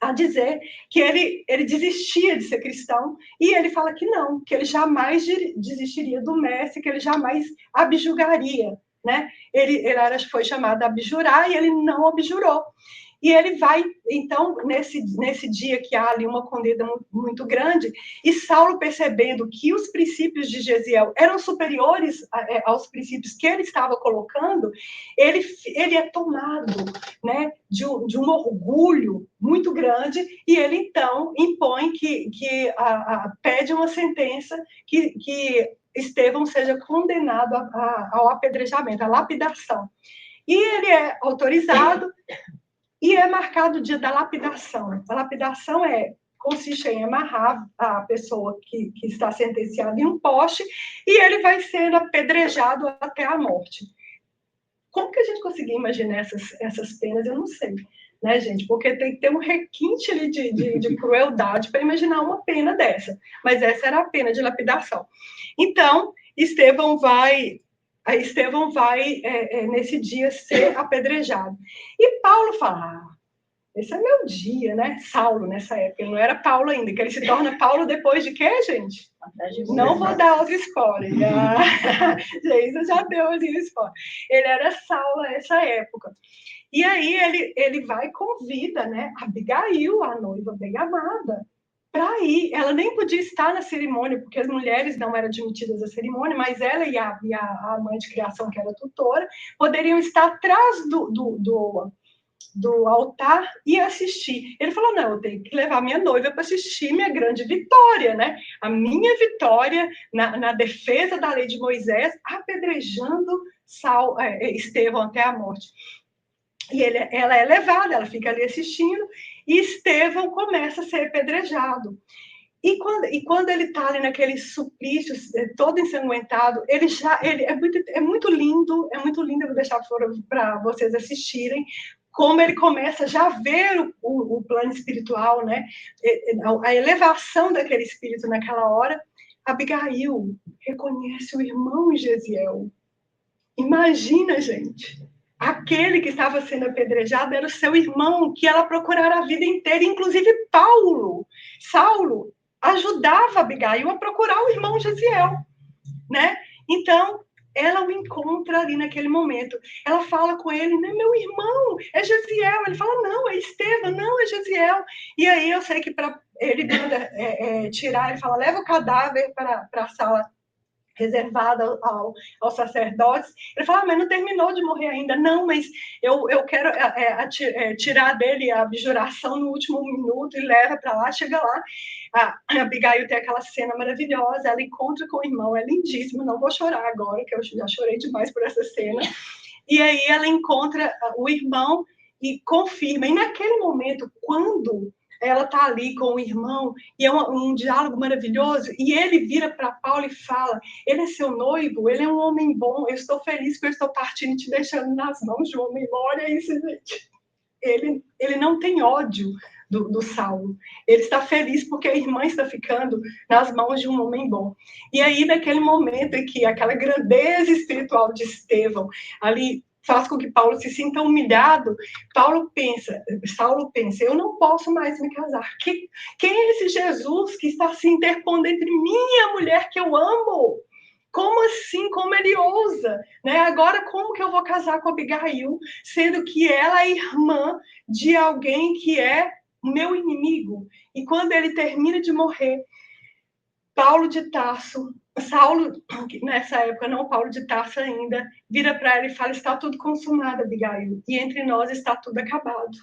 a dizer que ele desistia de ser cristão, e ele fala que não, que ele jamais desistiria do mestre, que ele jamais abjugaria, né? Ele foi chamado a abjurar, e ele não abjurou. E ele vai, então, nesse dia que há ali uma condena muito grande, e Saulo, percebendo que os princípios de Gesiel eram superiores aos princípios que ele estava colocando, ele é tomado, né, de um orgulho muito grande, e ele, então, impõe pede uma sentença que Estevão seja condenado ao apedrejamento, à lapidação. E ele é autorizado, e é marcado o dia da lapidação. A lapidação consiste em amarrar a pessoa que está sentenciada em um poste, e ele vai ser apedrejado até a morte. Como que a gente conseguiu imaginar essas penas? Eu não sei, né, gente? Porque tem que ter um requinte ali de crueldade para imaginar uma pena dessa. Mas essa era a pena de lapidação. Então, Estevão vai nesse dia ser apedrejado. E Paulo fala, esse é meu dia, né? Saulo, nessa época. Ele não era Paulo ainda, que ele se torna Paulo depois de quê, gente? Não vou dar os spoilers. Jesus já deu ali o spoiler. Ele era Saulo nessa época. E aí ele vai e convida, né, Abigail, a noiva bem-amada, para ir. Ela nem podia estar na cerimônia, porque as mulheres não eram admitidas à cerimônia, mas ela e a mãe de criação, que era tutora, poderiam estar atrás do altar e assistir. Ele falou, não, eu tenho que levar minha noiva para assistir minha grande vitória, né? A minha vitória na defesa da lei de Moisés, apedrejando Estevão até a morte. E ela é levada, ela fica ali assistindo, e Estevão começa a ser apedrejado. E quando ele está ali naquele suplício, todo ensanguentado, é muito lindo, eu vou deixar para vocês assistirem, como ele começa já a ver o plano espiritual, né? A elevação daquele espírito naquela hora. Abigail reconhece o irmão Gesiel. Imagina, gente, aquele que estava sendo apedrejado era o seu irmão, que ela procurara a vida inteira, inclusive Saulo, ajudava Abigail a procurar o irmão Gesiel, né? Então, ela o encontra ali naquele momento. Ela fala com ele, né? Meu irmão, é Gesiel. Ele fala, não, é Estevão, não, é Gesiel. E aí eu sei que para ele manda tirar, ele fala, leva o cadáver para a sala reservada aos sacerdotes. Ele fala, mas não terminou de morrer ainda. Não, mas eu quero tirar dele a abjuração no último minuto e leva para lá. Chega lá, a Abigail tem aquela cena maravilhosa, ela encontra com o irmão, é lindíssimo, não vou chorar agora, que eu já chorei demais por essa cena. E aí ela encontra o irmão e confirma. E naquele momento, quando ela está ali com o irmão, e é um diálogo maravilhoso, e ele vira para Paulo e fala, ele é seu noivo, ele é um homem bom, eu estou feliz que eu estou partindo e te deixando nas mãos de um homem bom. Olha isso, gente. Ele não tem ódio do Saulo. Ele está feliz porque a irmã está ficando nas mãos de um homem bom. E aí, naquele momento em que aquela grandeza espiritual de Estevão ali faz com que Paulo se sinta humilhado, Saulo pensa, eu não posso mais me casar. Quem é esse Jesus que está se interpondo entre mim e a mulher que eu amo? Como assim? Como ele ousa? Né? Agora, como que eu vou casar com Abigail, sendo que ela é irmã de alguém que é meu inimigo? E quando ele termina de morrer, Saulo, nessa época, não Paulo de Tarso ainda, vira para ela e fala, está tudo consumado, Abigail, e entre nós está tudo acabado.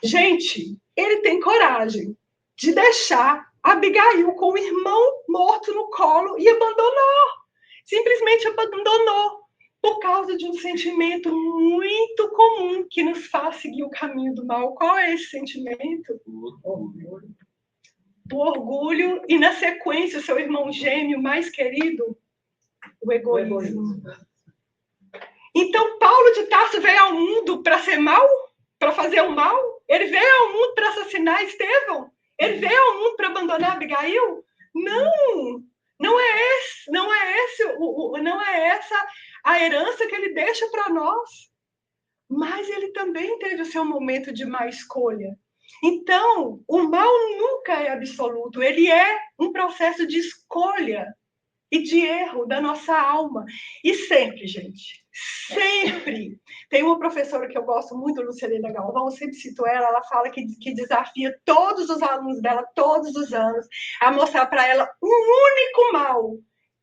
Gente, ele tem coragem de deixar Abigail com o irmão morto no colo e abandonou. Simplesmente abandonou por causa de um sentimento muito comum que nos faz seguir o caminho do mal. Qual é esse sentimento? O orgulho e, na sequência, o seu irmão gêmeo mais querido, o egoísmo. Então, Paulo de Tarso veio ao mundo para ser mal? Para fazer o mal? Ele veio ao mundo para assassinar Estevão? Ele veio ao mundo para abandonar Abigail? Não! Não é essa a herança que ele deixa para nós. Mas ele também teve o seu momento de má escolha. Então, o mal nunca é absoluto. Ele é um processo de escolha e de erro da nossa alma. E sempre, gente, sempre. Tem uma professora que eu gosto muito, Lucilena Galvão, eu sempre cito ela fala que desafia todos os alunos dela, todos os anos, a mostrar para ela um único mal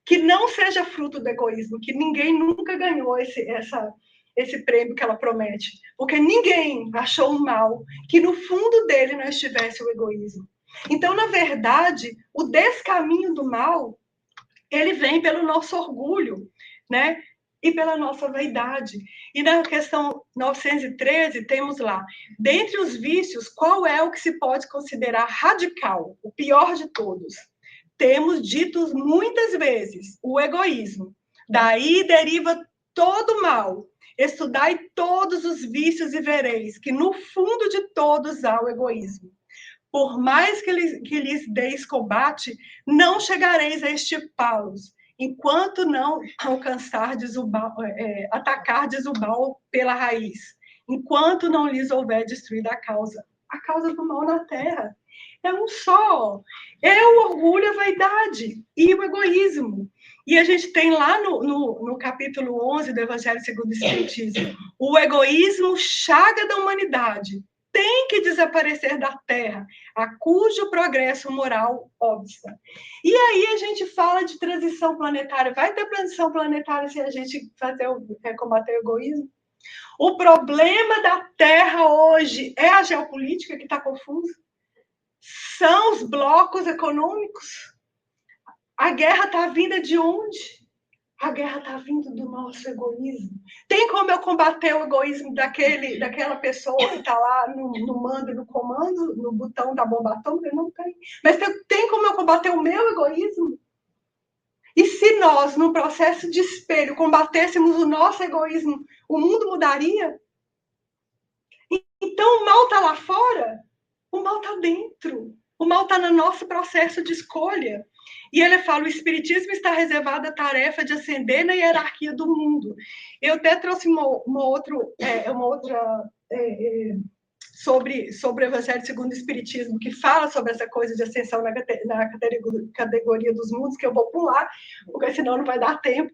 que não seja fruto do egoísmo, que ninguém nunca ganhou esse prêmio que ela promete. Porque ninguém achou um mal que no fundo dele não estivesse o egoísmo. Então, na verdade, o descaminho do mal ele vem pelo nosso orgulho, né? E pela nossa vaidade. E na questão 913, temos lá, dentre os vícios, qual é o que se pode considerar radical, o pior de todos? Temos dito muitas vezes, o egoísmo. Daí deriva todo mal. Estudai todos os vícios e vereis que no fundo de todos há o egoísmo. Por mais que lhes deis combate, não chegareis a estipá-los, enquanto não atacardes o mal pela raiz, enquanto não lhes houver destruído a causa do mal na terra. É um só. É o orgulho, a vaidade e o egoísmo. E a gente tem lá no capítulo 11 do Evangelho segundo o Espiritismo, o egoísmo, chaga da humanidade, tem que desaparecer da Terra, a cujo progresso moral obsta. E aí a gente fala de transição planetária. Vai ter transição planetária se a gente combater o egoísmo? O problema da Terra hoje é a geopolítica que está confusa? São os blocos econômicos? A guerra está vinda de onde? A guerra está vindo do nosso egoísmo. Tem como eu combater o egoísmo daquela pessoa que está lá no mando, no comando, no botão da bomba atômica? Não tem. Mas tem como eu combater o meu egoísmo? E se nós, num processo de espelho, combatêssemos o nosso egoísmo, o mundo mudaria? Então, o mal está lá fora, o mal está dentro. O mal está no nosso processo de escolha. E ele fala, o espiritismo está reservado à tarefa de ascender na hierarquia do mundo. Eu até trouxe uma outra sobre o Evangelho segundo o Espiritismo, que fala sobre essa coisa de ascensão na categoria dos mundos, que eu vou pular, porque senão não vai dar tempo.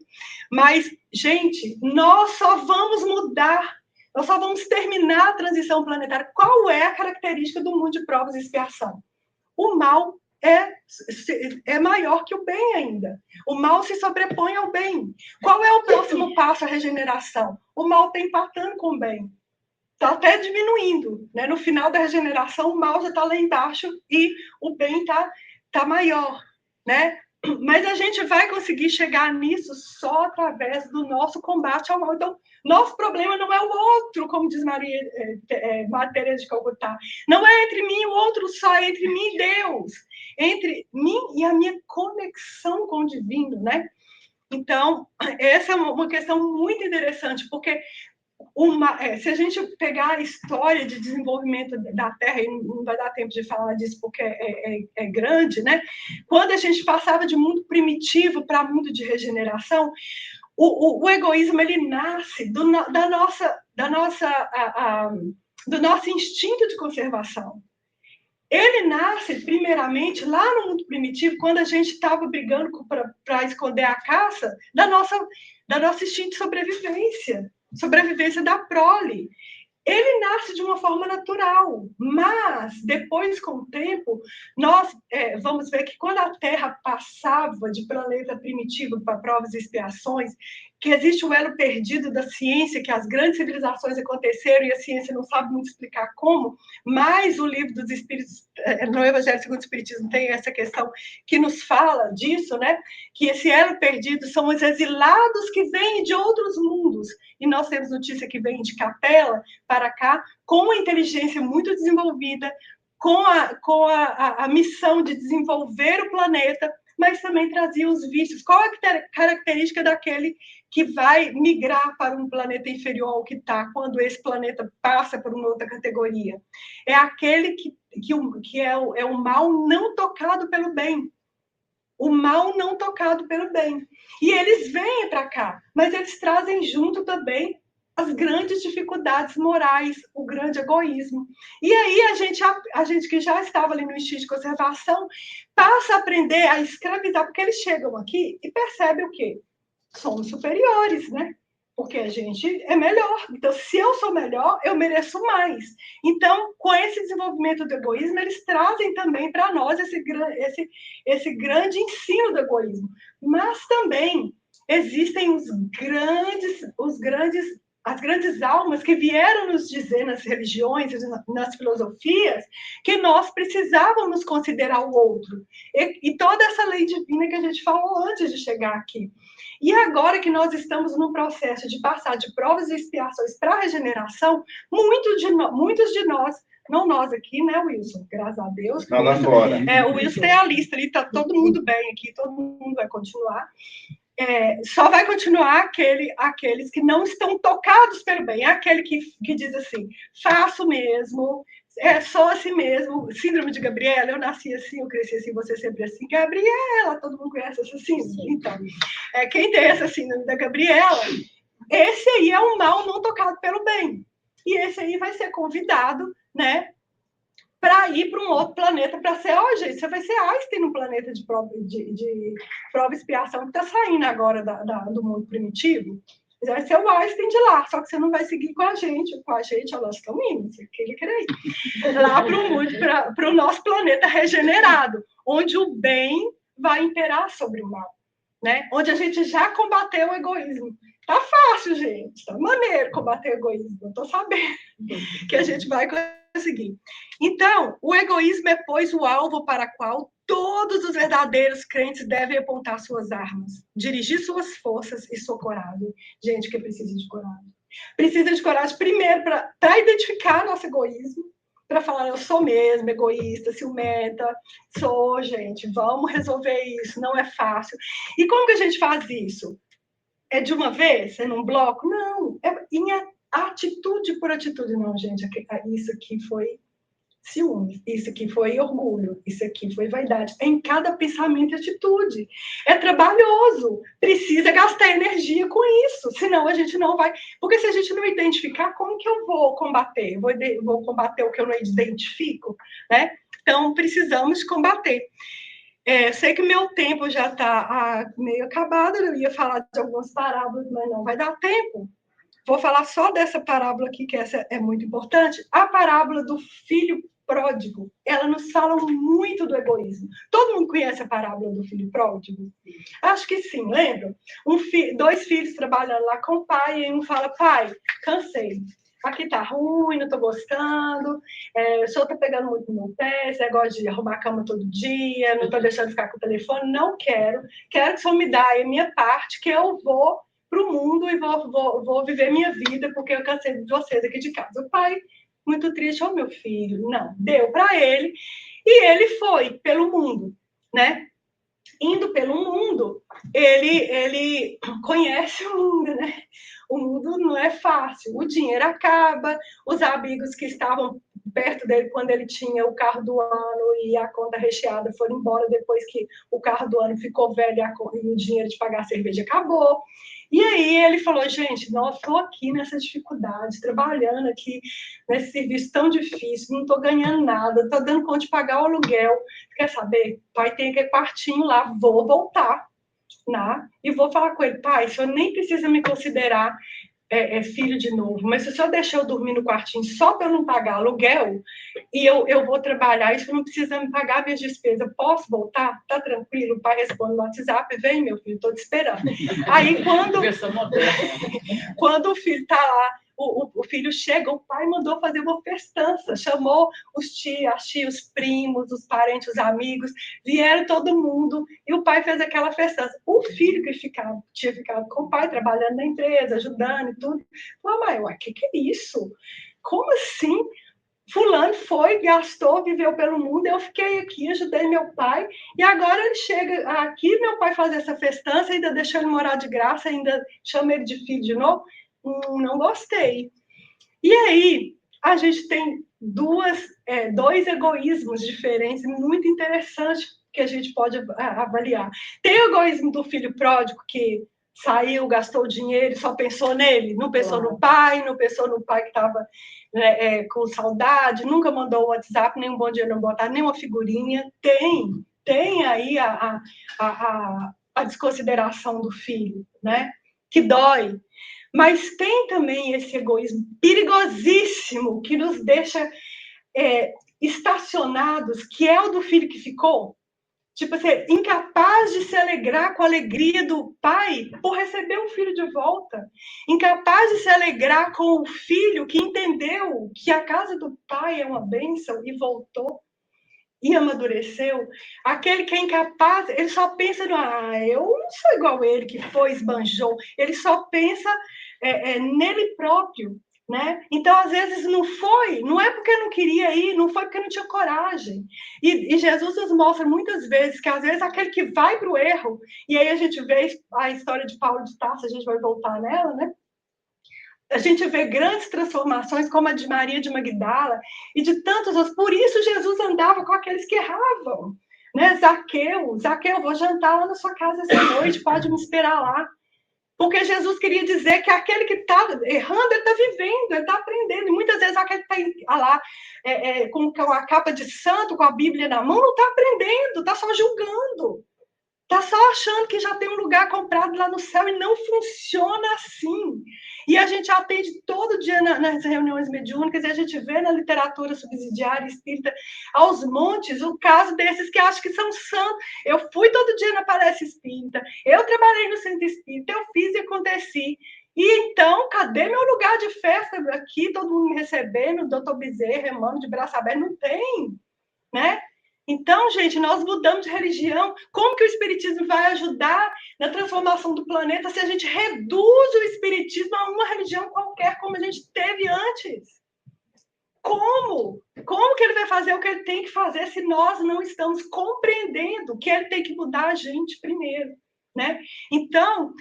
Mas, gente, nós só vamos mudar, nós só vamos terminar a transição planetária. Qual é a característica do mundo de provas e expiação? O mal é maior que o bem ainda. O mal se sobrepõe ao bem. Qual é o próximo passo? A regeneração. O mal está empatando com o bem. Está até diminuindo. Né? No final da regeneração, o mal já está lá embaixo e o bem tá maior. Né? Mas a gente vai conseguir chegar nisso só através do nosso combate ao mal. Então, nosso problema não é o outro, como diz Maria Teresa de Calcutá. Não é entre mim e o outro só, é entre mim e Deus. Entre mim e a minha conexão com o divino, né? Então, essa é uma questão muito interessante, porque se a gente pegar a história de desenvolvimento da Terra, e não vai dar tempo de falar disso porque é grande, né? Quando a gente passava de mundo primitivo para mundo de regeneração, o egoísmo ele nasce do nosso instinto de conservação. Ele nasce, primeiramente, lá no mundo primitivo, quando a gente estava brigando para esconder a caça, da nosso instinto de sobrevivência da prole. Ele nasce de uma forma natural, mas depois, com o tempo, nós vamos ver que quando a Terra passava de planeta primitivo para provas e expiações, que existe o elo perdido da ciência, que as grandes civilizações aconteceram e a ciência não sabe muito explicar como, mas o livro dos Espíritos, no Evangelho segundo o Espiritismo, tem essa questão que nos fala disso, né? Que esse elo perdido são os exilados que vêm de outros mundos, e nós temos notícia que vem de Capela para cá, com uma inteligência muito desenvolvida, com a missão de desenvolver o planeta, mas também trazia os vícios. Qual é a característica daquele que vai migrar para um planeta inferior ao que está, quando esse planeta passa por uma outra categoria? É aquele que é o mal não tocado pelo bem. O mal não tocado pelo bem. E eles vêm para cá, mas eles trazem junto também as grandes dificuldades morais, o grande egoísmo. E aí a gente que já estava ali no instinto de conservação passa a aprender a escravizar, porque eles chegam aqui e percebem o quê? Somos superiores, né? Porque a gente é melhor. Então, se eu sou melhor, eu mereço mais. Então, com esse desenvolvimento do egoísmo, eles trazem também para nós esse grande ensino do egoísmo. Mas também existem as grandes almas que vieram nos dizer nas religiões, nas filosofias, que nós precisávamos considerar o outro. E toda essa lei divina que a gente falou antes de chegar aqui. E agora que nós estamos no processo de passar de provas e expiações para a regeneração, muitos de nós, não nós aqui, né, Wilson? Graças a Deus. Não, lá fora. O Wilson tem a lista ali, está todo mundo bem aqui, todo mundo vai continuar. Só vai continuar aqueles que não estão tocados pelo bem. É aquele que diz assim, faço mesmo, sou assim mesmo. Síndrome de Gabriela, eu nasci assim, eu cresci assim, você sempre assim. Gabriela, todo mundo conhece essa síndrome. Então, quem tem essa síndrome da Gabriela, esse aí é um mal não tocado pelo bem. E esse aí vai ser convidado, né, para ir para um outro planeta, para ser, gente, você vai ser Einstein no planeta de prova e expiação que está saindo agora do mundo primitivo. Você vai ser o Einstein de lá, só que você não vai seguir com a gente, elas estão indo, você quer ir lá para o nosso planeta regenerado, onde o bem vai imperar sobre o mal, né? Onde a gente já combateu o egoísmo. Tá fácil, gente, tá maneiro combater o egoísmo, eu tô sabendo que a gente vai conseguir. Então, o egoísmo é, pois, o alvo para o qual todos os verdadeiros crentes devem apontar suas armas, dirigir suas forças e sua coragem. Gente que precisa de coragem. Precisa de coragem, primeiro, para identificar nosso egoísmo, para falar, eu sou mesmo egoísta, ciumenta, sou, gente, vamos resolver isso, não é fácil. E como que a gente faz isso? É de uma vez? É num bloco? Não, atitude por atitude. Não, gente, isso aqui foi ciúme, isso aqui foi orgulho, isso aqui foi vaidade. É em cada pensamento e atitude. É trabalhoso, precisa gastar energia com isso, senão a gente não vai... Porque se a gente não identificar, como que eu vou combater? Eu vou combater o que eu não identifico, né? Então, precisamos combater. Sei que meu tempo já está meio acabado, eu ia falar de algumas parábolas, mas não vai dar tempo. Vou falar só dessa parábola aqui, que essa é muito importante. A parábola do filho pródigo, ela nos fala muito do egoísmo. Todo mundo conhece a parábola do filho pródigo? Acho que sim, lembra? Dois filhos trabalhando lá com o pai, e um fala, pai, cansei. Aqui tá ruim, não tô gostando, o senhor tá pegando muito no meu pé, esse negócio de arrumar a cama todo dia, não tô deixando ficar com o telefone, não quero que o senhor me dê a minha parte, que eu vou para o mundo e vou viver minha vida, porque eu cansei de vocês aqui de casa. O pai, muito triste, meu filho, não, deu para ele, e ele foi pelo mundo, né? Indo pelo mundo, ele conhece o mundo, né? O mundo não é fácil, o dinheiro acaba, os amigos que estavam perto dele quando ele tinha o carro do ano e a conta recheada foram embora depois que o carro do ano ficou velho e o dinheiro de pagar a cerveja acabou. E aí ele falou, gente, não, estou aqui nessa dificuldade, trabalhando aqui nesse serviço tão difícil, não estou ganhando nada, estou dando conta de pagar o aluguel. Quer saber? Pai, tem aquele quartinho lá, vou voltar, né? E vou falar com ele, pai, o senhor nem precisa me considerar filho de novo, mas se o senhor deixar eu dormir no quartinho só para eu não pagar aluguel, e eu vou trabalhar, isso não precisa me pagar minhas despesas, posso voltar? Tá tranquilo? O pai responde no WhatsApp, vem meu filho, estou te esperando. Aí quando o filho está lá, o filho chega, o pai mandou fazer uma festança, chamou os tios, os primos, os parentes, os amigos, vieram todo mundo, e o pai fez aquela festança. O filho que tinha ficado com o pai, trabalhando na empresa, ajudando e tudo, falou, mãe, o que é isso? Como assim? Fulano foi, gastou, viveu pelo mundo, eu fiquei aqui, ajudei meu pai, e agora ele chega aqui, meu pai faz essa festança, ainda deixa ele morar de graça, ainda chama ele de filho de novo. Não gostei. E aí, a gente tem dois egoísmos diferentes, muito interessantes, que a gente pode avaliar. Tem o egoísmo do filho pródigo, que saiu, gastou dinheiro e só pensou nele, não pensou no pai, não pensou no pai que estava com saudade, nunca mandou um WhatsApp, nem um bom dia, não botar nem uma figurinha. Tem aí a desconsideração do filho, né? Que dói. Mas tem também esse egoísmo perigosíssimo que nos deixa estacionados, que é o do filho que ficou. Tipo assim, incapaz de se alegrar com a alegria do pai por receber um filho de volta. Incapaz de se alegrar com o filho que entendeu que a casa do pai é uma bênção e voltou e amadureceu. Aquele que é incapaz, ele só pensa no, eu não sou igual ele que foi, esbanjou. Ele só pensa nele próprio, né? Então, às vezes, não é porque não queria ir, não foi porque não tinha coragem. E Jesus nos mostra muitas vezes que, às vezes, aquele que vai para o erro, e aí a gente vê a história de Paulo de Tarso, a gente vai voltar nela, né? A gente vê grandes transformações, como a de Maria de Magdala, e de tantos outros. Por isso, Jesus andava com aqueles que erravam, né? Zaqueu, vou jantar lá na sua casa essa noite, pode me esperar lá. Porque Jesus queria dizer que aquele que está errando, ele está vivendo, ele está aprendendo. E muitas vezes aquele que está lá com a capa de santo, com a Bíblia na mão, não está aprendendo, está só julgando. Está só achando que já tem um lugar comprado lá no céu e não funciona assim. E a gente atende todo dia nas reuniões mediúnicas e a gente vê na literatura subsidiária espírita aos montes o caso desses que acham que são santos. Eu fui todo dia na palestra espírita, eu trabalhei no centro espírita, eu fiz e aconteci. E então, cadê meu lugar de festa aqui, todo mundo me recebendo, doutor Bezerra, remando de braço aberto? Não tem, né? Então, gente, nós mudamos de religião. Como que o espiritismo vai ajudar na transformação do planeta se a gente reduz o espiritismo a uma religião qualquer, como a gente teve antes? Como? Como que ele vai fazer o que ele tem que fazer se nós não estamos compreendendo que ele tem que mudar a gente primeiro, né? Então,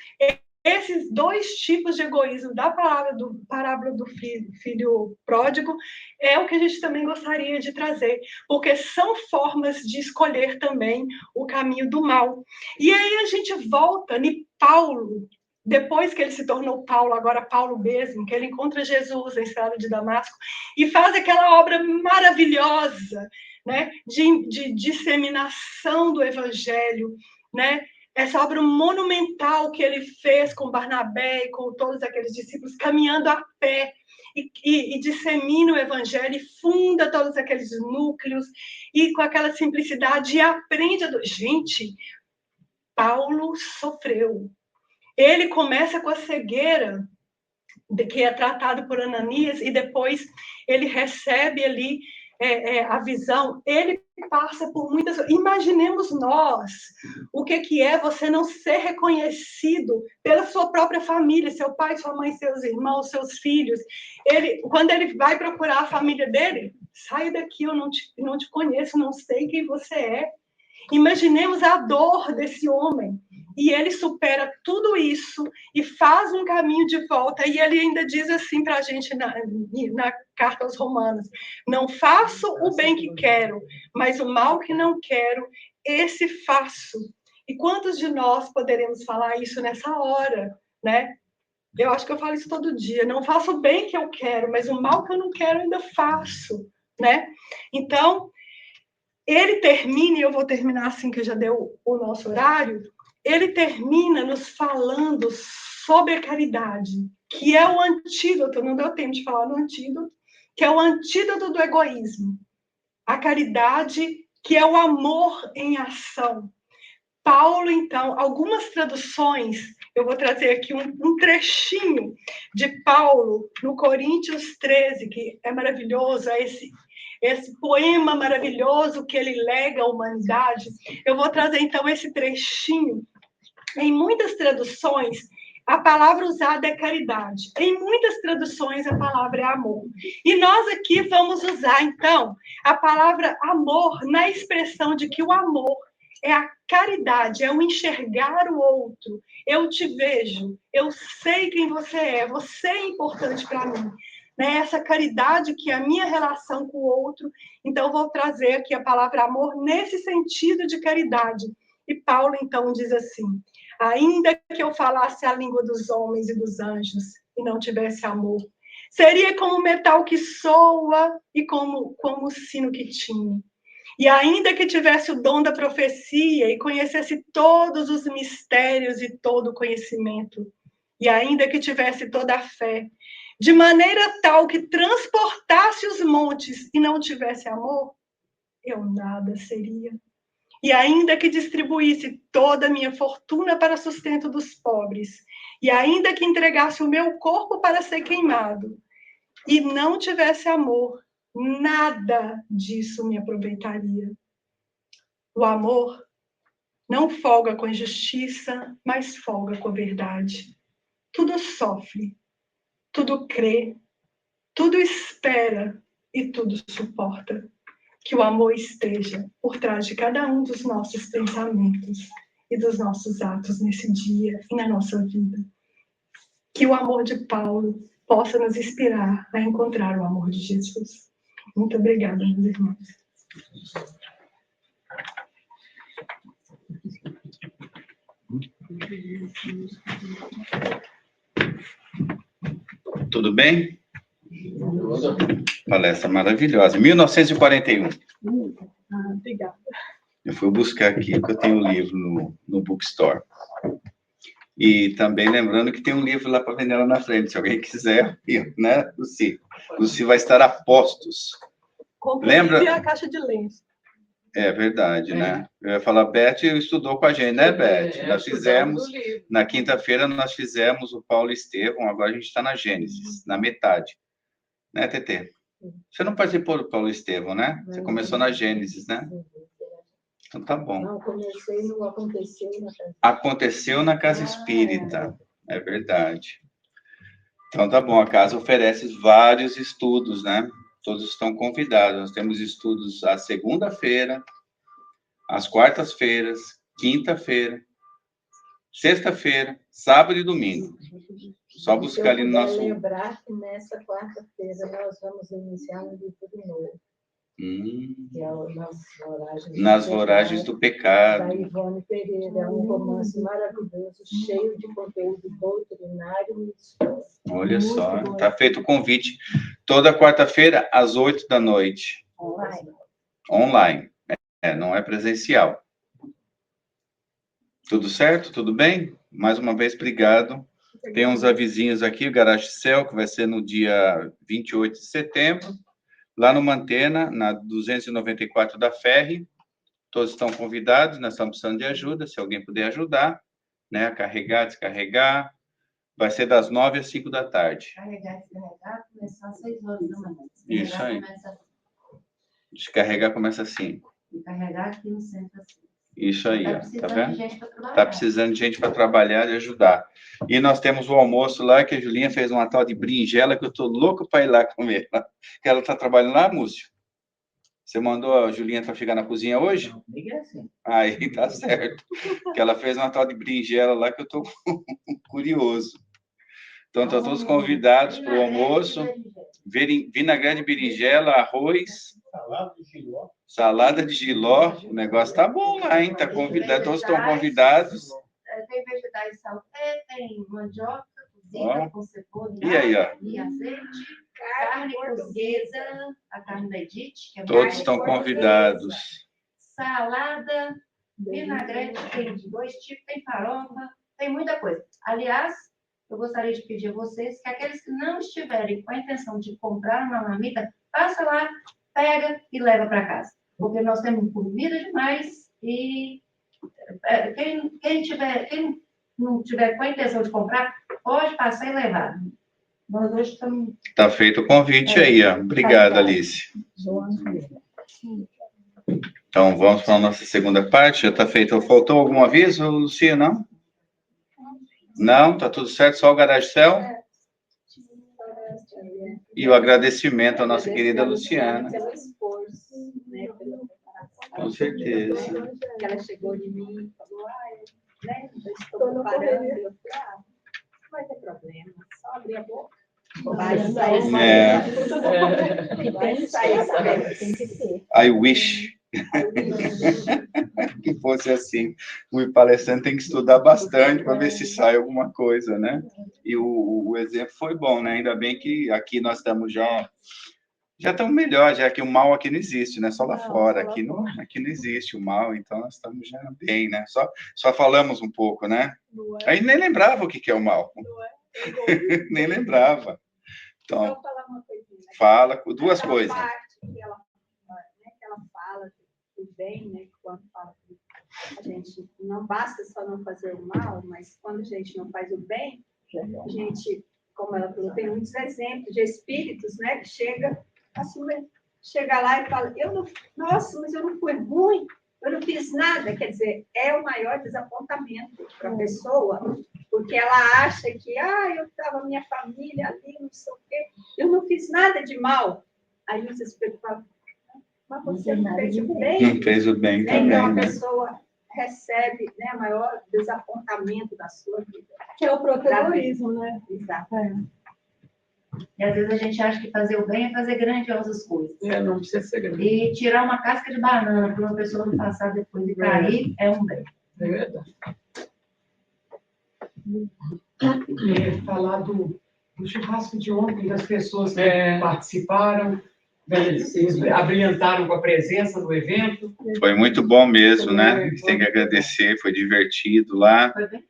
esses dois tipos de egoísmo da parábola do filho pródigo é o que a gente também gostaria de trazer, porque são formas de escolher também o caminho do mal. E aí a gente volta em Paulo, depois que ele se tornou Paulo, agora Paulo mesmo, que ele encontra Jesus na estrada de Damasco e faz aquela obra maravilhosa, né, de disseminação do evangelho, né? Essa obra monumental que ele fez com Barnabé e com todos aqueles discípulos, caminhando a pé, e dissemina o evangelho, e funda todos aqueles núcleos, e com aquela simplicidade, e aprende a... Gente, Paulo sofreu. Ele começa com a cegueira, que é tratado por Ananias, e depois ele recebe ali a visão. Ele passa por muitas... Imaginemos nós o que é você não ser reconhecido pela sua própria família, seu pai, sua mãe, seus irmãos, seus filhos. Quando ele vai procurar a família dele, sai daqui, eu não te conheço, não sei quem você é. Imaginemos a dor desse homem. E ele supera tudo isso e faz um caminho de volta. E ele ainda diz assim para a gente na carta aos Romanos: não faço o bem que quero, mas o mal que não quero, esse faço. E quantos de nós poderemos falar isso nessa hora, né? Eu acho que eu falo isso todo dia. Não faço o bem que eu quero, mas o mal que eu não quero ainda faço, né? Então, ele termina, e eu vou terminar assim que já deu o nosso horário, ele termina nos falando sobre a caridade, que é o antídoto, não deu tempo de falar no antídoto, que é o antídoto do egoísmo. A caridade, que é o amor em ação. Paulo, então, algumas traduções, eu vou trazer aqui um trechinho de Paulo, no Coríntios 13, que é maravilhoso, esse poema maravilhoso que ele lega à humanidade. Eu vou trazer, então, esse trechinho. Em muitas traduções, a palavra usada é caridade. Em muitas traduções, a palavra é amor. E nós aqui vamos usar, então, a palavra amor na expressão de que o amor é a caridade, é o enxergar o outro. Eu te vejo, eu sei quem você é importante para mim. Né? Essa caridade que é a minha relação com o outro. Então, vou trazer aqui a palavra amor nesse sentido de caridade. E Paulo, então, diz assim: ainda que eu falasse a língua dos homens e dos anjos e não tivesse amor, seria como o metal que soa e como o sino que tinha. E ainda que tivesse o dom da profecia e conhecesse todos os mistérios e todo o conhecimento, e ainda que tivesse toda a fé, de maneira tal que transportasse os montes e não tivesse amor, eu nada seria. E ainda que distribuísse toda a minha fortuna para sustento dos pobres, e ainda que entregasse o meu corpo para ser queimado, e não tivesse amor, nada disso me aproveitaria. O amor não folga com a injustiça, mas folga com a verdade. Tudo sofre, tudo crê, tudo espera e tudo suporta. Que o amor esteja por trás de cada um dos nossos pensamentos e dos nossos atos nesse dia e na nossa vida. Que o amor de Paulo possa nos inspirar a encontrar o amor de Jesus. Muito obrigada, meus irmãos. Tudo bem? Palestra maravilhosa. 1941. Obrigada. Eu fui buscar aqui, porque eu tenho um livro no bookstore. E também lembrando que tem um livro lá para vender lá na frente, se alguém quiser, né, Luci? Luci vai estar a postos. Lembra? A caixa de lenço. É verdade, né? Eu ia falar, Beth estudou com a gente, né, Beth? Nós fizemos, na quinta-feira, nós fizemos o Paulo Estevão, agora a gente está na Gênesis, na metade. Né, Tetê? Você não participou do Paulo Estevão, né? Você começou na Gênesis, né? Então tá bom. Não, comecei no Aconteceu na Casa. Aconteceu na Casa Espírita, é verdade. Então tá bom, a casa oferece vários estudos, né? Todos estão convidados. Nós temos estudos às segunda-feira, às quartas-feiras, quinta-feira, sexta-feira, Sábado e domingo. Só buscar ali no Se eu nosso... puder lembrar que nessa quarta-feira nós vamos iniciar um livro novo, que é o Nas Voragens do Pecado. da Ivone Pereira. É um romance maravilhoso, cheio de conteúdo doutrinário e histórico. Olha só, tá feito o convite. Toda quarta-feira, às 8 da noite. Online. Não é presencial. Tudo certo? Tudo bem? Mais uma vez, obrigado. Tem uns avisinhos aqui, o Garage Céu, que vai ser no dia 28 de setembro, lá no Mantena, na 294 da Ferry. Todos estão convidados, nós estamos precisando de ajuda, se alguém puder ajudar, né, a carregar, descarregar. Vai ser das 9 às 5 da tarde. Carregar e descarregar, começar às 6 horas da manhã. Isso aí. Descarregar começa às 5. E carregar aqui no centro assim. Isso aí, Tá ó, tá precisando de vendo? gente para trabalhar. Tá precisando de gente para trabalhar e ajudar. E nós temos o almoço lá, que a Julinha fez uma tal de berinjela, que eu tô louco para ir lá comer. Que ela tá trabalhando lá, Múcio? Você mandou a Julinha para chegar na cozinha hoje? Não, comigo é assim. Aí tá certo. Que ela fez uma tal de berinjela lá, que eu tô curioso. Então, estão todos convidados para o almoço. Vinagrete de berinjela, arroz, salada de jiló. O negócio tá bom lá, hein? Tá convidado, todos estão convidados. Tem vegetais salté, tem mandioca Ó. cozida com cebola E aí, ó. e azeite, carne cozida, a carne da Edith, que é Todos mais estão portuguesa, convidados. salada, vinagrete, tem de 2 tipos, tem farofa, tem muita coisa. Aliás, eu gostaria de pedir a vocês que aqueles que não estiverem com a intenção de comprar uma marmita, passa lá, pega e leva para casa. Porque nós temos comida demais e quem não tiver com a intenção de comprar, pode passar e levar. Nós hoje estamos... Tá feito o convite aí, ó. Obrigado, Alice. Então, vamos para a nossa segunda parte. Já tá feito. Faltou algum aviso, Lucia, não? Não? Tá tudo certo? Só o Garage Céu? E o agradecimento à nossa querida Luciana. Pelo esforço, né? Com certeza. Que ela chegou de mim e falou, né, eu estou preparando. Eu falei, não vai ter problema, só abrir a boca. Vai sair. Vai sair, tem que ser. I wish que fosse assim. O palestrante tem que estudar bastante para ver se sai alguma coisa, né? E o exemplo foi bom, né? Ainda bem que aqui nós estamos já estamos melhor, já que o mal aqui não existe, né? Só lá fora. Aqui não existe o mal, então nós estamos já bem, né? Só falamos um pouco, né? Aí nem lembrava o que é o mal. Nem lembrava. Então, Vou falar uma coisinha. fala duas Aquela coisas. parte que ela fala do bem, né? Quando fala que a gente não basta só não fazer o mal, mas quando a gente não faz o bem, a gente, como ela falou, tem muitos exemplos de espíritos, né? Que chega lá e fala, nossa, mas eu não fui ruim, eu não fiz nada. Quer dizer, é o maior desapontamento para a pessoa, porque ela acha que, eu estava minha família ali, não sei o quê, eu não fiz nada de mal. Aí os espíritos falam, mas você não fez o bem. Não fez o bem também, então a né? pessoa recebe, né, o maior desapontamento da sua vida. Que é o protagonismo, né? Exato. E às vezes a gente acha que fazer o bem é fazer grandiosas coisas. Não precisa ser grande. E tirar uma casca de banana para uma pessoa não passar depois de cair é um bem. É verdade. Falar do churrasco de ontem, das pessoas que participaram, vocês abrilhantaram com a presença no evento. Foi muito bom mesmo, né? Tem que agradecer, foi divertido lá. Foi bem?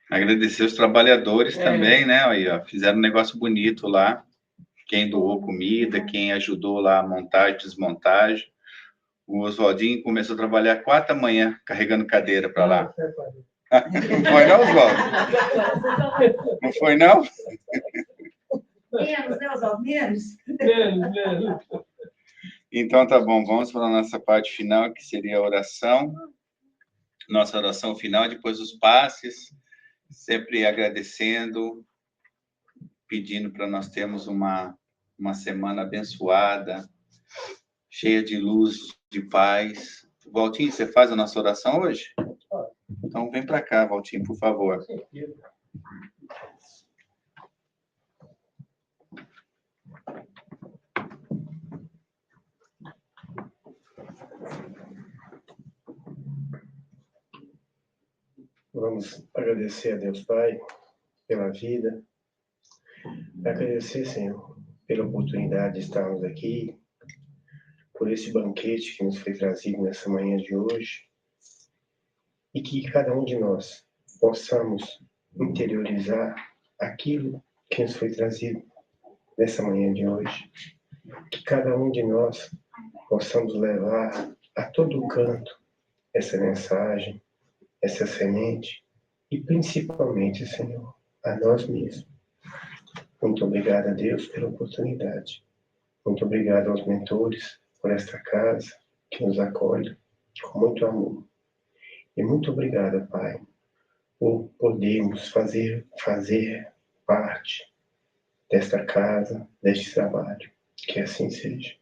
Agradecer os trabalhadores também, né? Aí, ó, fizeram um negócio bonito lá. Quem doou comida, quem ajudou lá a montagem, desmontagem. O Oswaldinho começou a trabalhar 4 da manhã, carregando cadeira para lá. Não foi não, Oswaldo? Não foi não? Menos, né, Oswaldo? Menos. Então tá bom, vamos para a nossa parte final, que seria a oração. Nossa oração final, depois os passes. Sempre agradecendo, pedindo para nós termos uma semana abençoada, cheia de luz, de paz. Valtinho, você faz a nossa oração hoje? Então, vem para cá, Valtinho, por favor. Vamos agradecer a Deus Pai pela vida, agradecer, Senhor, pela oportunidade de estarmos aqui, por esse banquete que nos foi trazido nessa manhã de hoje, e que cada um de nós possamos interiorizar aquilo que nos foi trazido nessa manhã de hoje, que cada um de nós possamos levar a todo canto essa mensagem, essa semente, e principalmente, Senhor, a nós mesmos. Muito obrigado a Deus pela oportunidade. Muito obrigado aos mentores por esta casa que nos acolhe com muito amor. E muito obrigado, Pai, por podermos fazer parte desta casa, deste trabalho. Que assim seja.